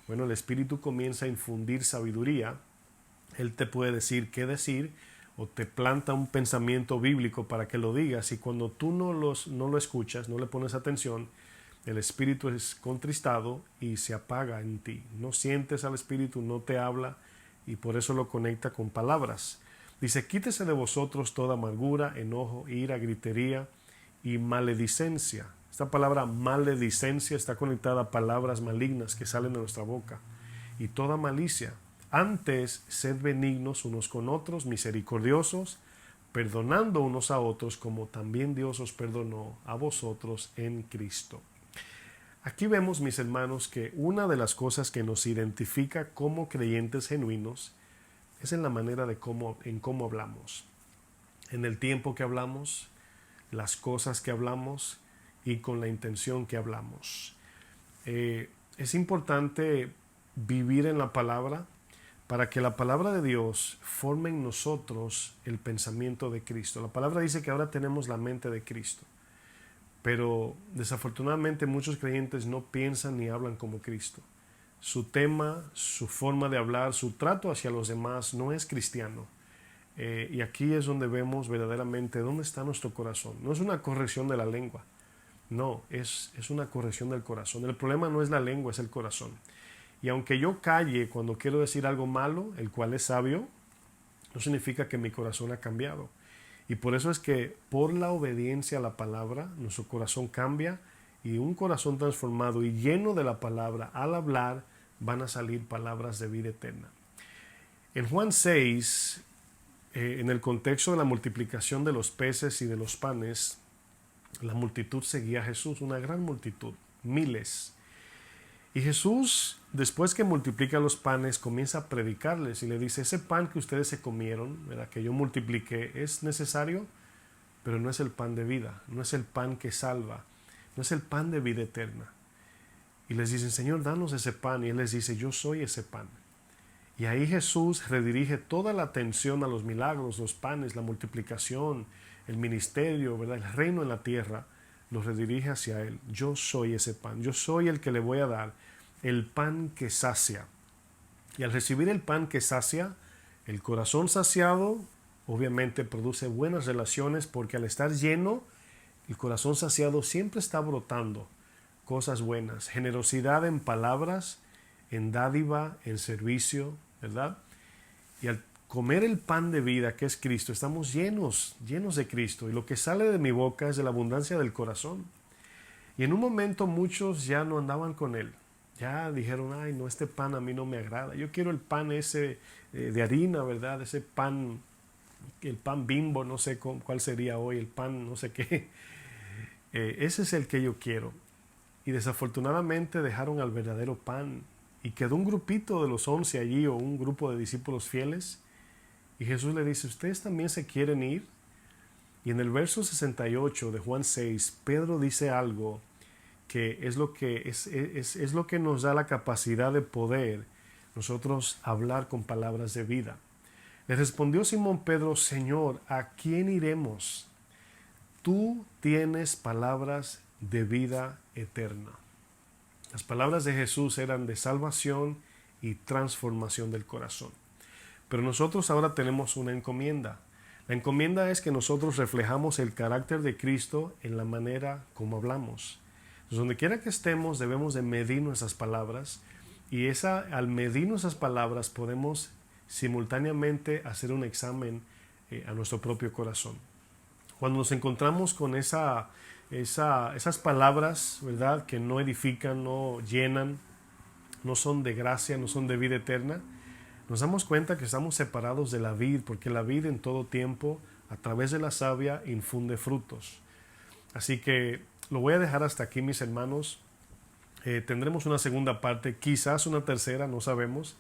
Bueno, el Espíritu comienza a infundir sabiduría. Él te puede decir qué decir o te planta un pensamiento bíblico para que lo digas, y cuando tú no lo escuchas, no le pones atención, el Espíritu es contristado y se apaga en ti. No sientes al Espíritu, no te habla, y por eso lo conecta con palabras. Dice, quítese de vosotros toda amargura, enojo, ira, gritería y maledicencia. Esta palabra maledicencia está conectada a palabras malignas que salen de nuestra boca. Y toda malicia. Antes, sed benignos unos con otros, misericordiosos, perdonando unos a otros, como también Dios os perdonó a vosotros en Cristo. Aquí vemos, mis hermanos, que una de las cosas que nos identifica como creyentes genuinos es en la manera en cómo hablamos, en el tiempo que hablamos, las cosas que hablamos y con la intención que hablamos. Es importante vivir en la palabra para que la palabra de Dios forme en nosotros el pensamiento de Cristo. La palabra dice que ahora tenemos la mente de Cristo, pero desafortunadamente muchos creyentes no piensan ni hablan como Cristo. Su tema, su forma de hablar, su trato hacia los demás no es cristiano. Y aquí es donde vemos verdaderamente dónde está nuestro corazón. No es una corrección de la lengua, no, es una corrección del corazón. El problema no es la lengua, es el corazón. Y aunque yo calle cuando quiero decir algo malo, el cual es sabio, no significa que mi corazón ha cambiado. Y por eso es que por la obediencia a la palabra, nuestro corazón cambia, y un corazón transformado y lleno de la palabra, al hablar, van a salir palabras de vida eterna. En Juan 6, en el contexto de la multiplicación de los peces y de los panes, la multitud seguía a Jesús, una gran multitud, miles. Y Jesús, después que multiplica los panes, comienza a predicarles y le dice, ese pan que ustedes se comieron, ¿verdad?, que yo multipliqué, es necesario, pero no es el pan de vida, no es el pan que salva, no es el pan de vida eterna. Y les dicen, Señor, danos ese pan. Y Él les dice, yo soy ese pan. Y ahí Jesús redirige toda la atención a los milagros, los panes, la multiplicación, el ministerio, ¿verdad?, el reino en la tierra, los redirige hacia Él. Yo soy ese pan, yo soy el que le voy a dar el pan que sacia. Y al recibir el pan que sacia, el corazón saciado obviamente produce buenas relaciones, porque al estar lleno, el corazón saciado siempre está brotando cosas buenas, generosidad en palabras, en dádiva, en servicio, ¿verdad? Y al comer el pan de vida que es Cristo, estamos llenos de Cristo, y lo que sale de mi boca es de la abundancia del corazón. Y en un momento muchos ya no andaban con Él, ya dijeron, ay no, este pan a mí no me agrada, yo quiero el pan ese de harina, ¿verdad? Ese pan, el pan Bimbo, no sé cuál sería hoy, el pan no sé qué, ese es el que yo quiero. Y desafortunadamente dejaron al verdadero pan, y quedó un grupito de los 11 allí, o un grupo de discípulos fieles, y Jesús le dice, ¿ustedes también se quieren ir? Y en el verso 68 de Juan 6, Pedro dice algo que es lo que nos da la capacidad de poder nosotros hablar con palabras de vida. Le respondió Simón Pedro, Señor, ¿a quién iremos? Tú tienes palabras de vida eterna. Las palabras de Jesús eran de salvación y transformación del corazón. Pero nosotros ahora tenemos una encomienda. La encomienda es que nosotros reflejamos el carácter de Cristo en la manera como hablamos. Entonces, donde quiera que estemos, debemos de medir nuestras palabras, y al medir nuestras palabras podemos simultáneamente hacer un examen a nuestro propio corazón. Cuando nos encontramos con esas palabras, ¿verdad?, que no edifican, no llenan, no son de gracia, no son de vida eterna, nos damos cuenta que estamos separados de la vid, porque la vid en todo tiempo, a través de la savia, infunde frutos. Así que lo voy a dejar hasta aquí, mis hermanos. Tendremos una segunda parte, quizás una tercera, no sabemos,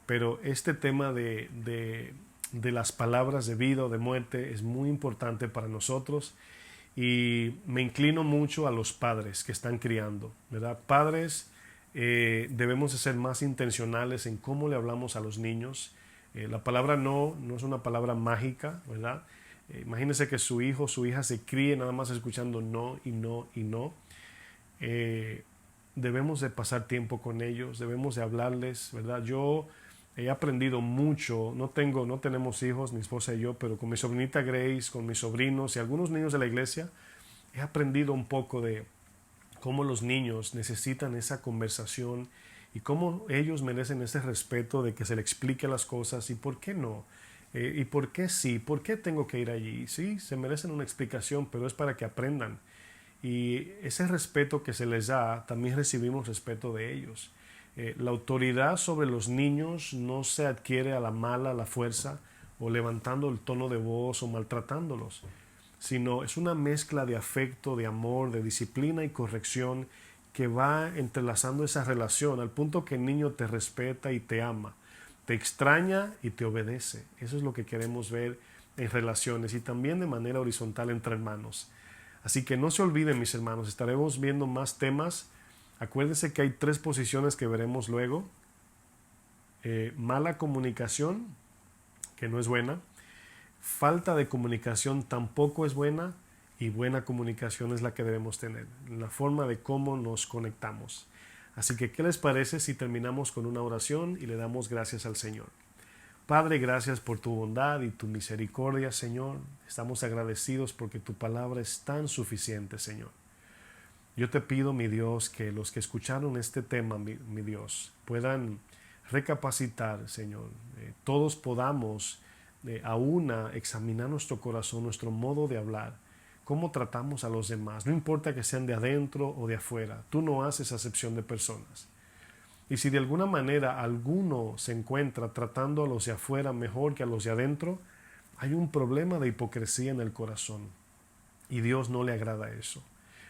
pero este tema de las palabras de vida o de muerte es muy importante para nosotros, y me inclino mucho a los padres que están criando, ¿verdad? Padres, debemos de ser más intencionales en cómo le hablamos a los niños. La palabra no es una palabra mágica, ¿verdad? Imagínense que su hijo o su hija se críe nada más escuchando no y no y no. Debemos de pasar tiempo con ellos, debemos de hablarles, ¿verdad? Yo he aprendido mucho. No tenemos hijos, mi esposa y yo, pero con mi sobrinita Grace, con mis sobrinos y algunos niños de la iglesia, he aprendido un poco de cómo los niños necesitan esa conversación y cómo ellos merecen ese respeto de que se les explique las cosas y por qué no. Y por qué sí, por qué tengo que ir allí. Sí, se merecen una explicación, pero es para que aprendan. Y ese respeto que se les da, también recibimos respeto de ellos. La autoridad sobre los niños no se adquiere a la mala, a la fuerza, o levantando el tono de voz o maltratándolos, sino es una mezcla de afecto, de amor, de disciplina y corrección que va entrelazando esa relación al punto que el niño te respeta y te ama, te extraña y te obedece. Eso es lo que queremos ver en relaciones y también de manera horizontal entre hermanos. Así que no se olviden, mis hermanos, estaremos viendo más temas. Acuérdense que hay 3 posiciones que veremos luego. Mala comunicación, que no es buena. Falta de comunicación tampoco es buena. Y buena comunicación es la que debemos tener, la forma de cómo nos conectamos. Así que, ¿qué les parece si terminamos con una oración y le damos gracias al Señor? Padre, gracias por tu bondad y tu misericordia, Señor. Estamos agradecidos porque tu palabra es tan suficiente, Señor. Yo te pido, mi Dios, que los que escucharon este tema, mi Dios, puedan recapacitar, Señor. Todos podamos a una examinar nuestro corazón, nuestro modo de hablar, cómo tratamos a los demás. No importa que sean de adentro o de afuera. Tú no haces acepción de personas. Y si de alguna manera alguno se encuentra tratando a los de afuera mejor que a los de adentro, hay un problema de hipocresía en el corazón. Y Dios no le agrada eso.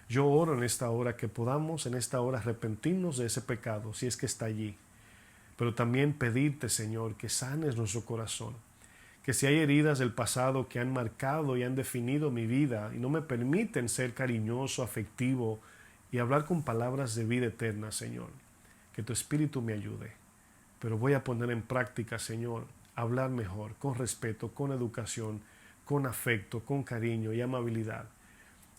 Yo oro en esta hora que podamos en esta hora arrepentirnos de ese pecado, si es que está allí. Pero también pedirte, Señor, que sanes nuestro corazón. Que si hay heridas del pasado que han marcado y han definido mi vida y no me permiten ser cariñoso, afectivo y hablar con palabras de vida eterna, Señor, que tu Espíritu me ayude. Pero voy a poner en práctica, Señor, hablar mejor, con respeto, con educación, con afecto, con cariño y amabilidad.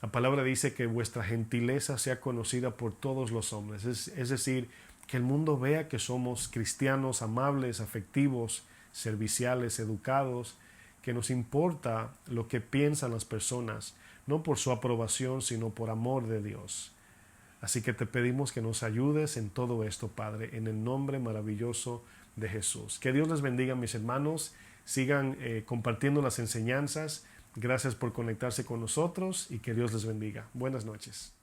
La palabra dice que vuestra gentileza sea conocida por todos los hombres, es decir, que el mundo vea que somos cristianos amables, afectivos, serviciales, educados, que nos importa lo que piensan las personas, no por su aprobación, sino por amor de Dios. Así que te pedimos que nos ayudes en todo esto, Padre, en el nombre maravilloso de Jesús. Que Dios les bendiga, mis hermanos. Sigan compartiendo las enseñanzas. Gracias por conectarse con nosotros y que Dios les bendiga. Buenas noches.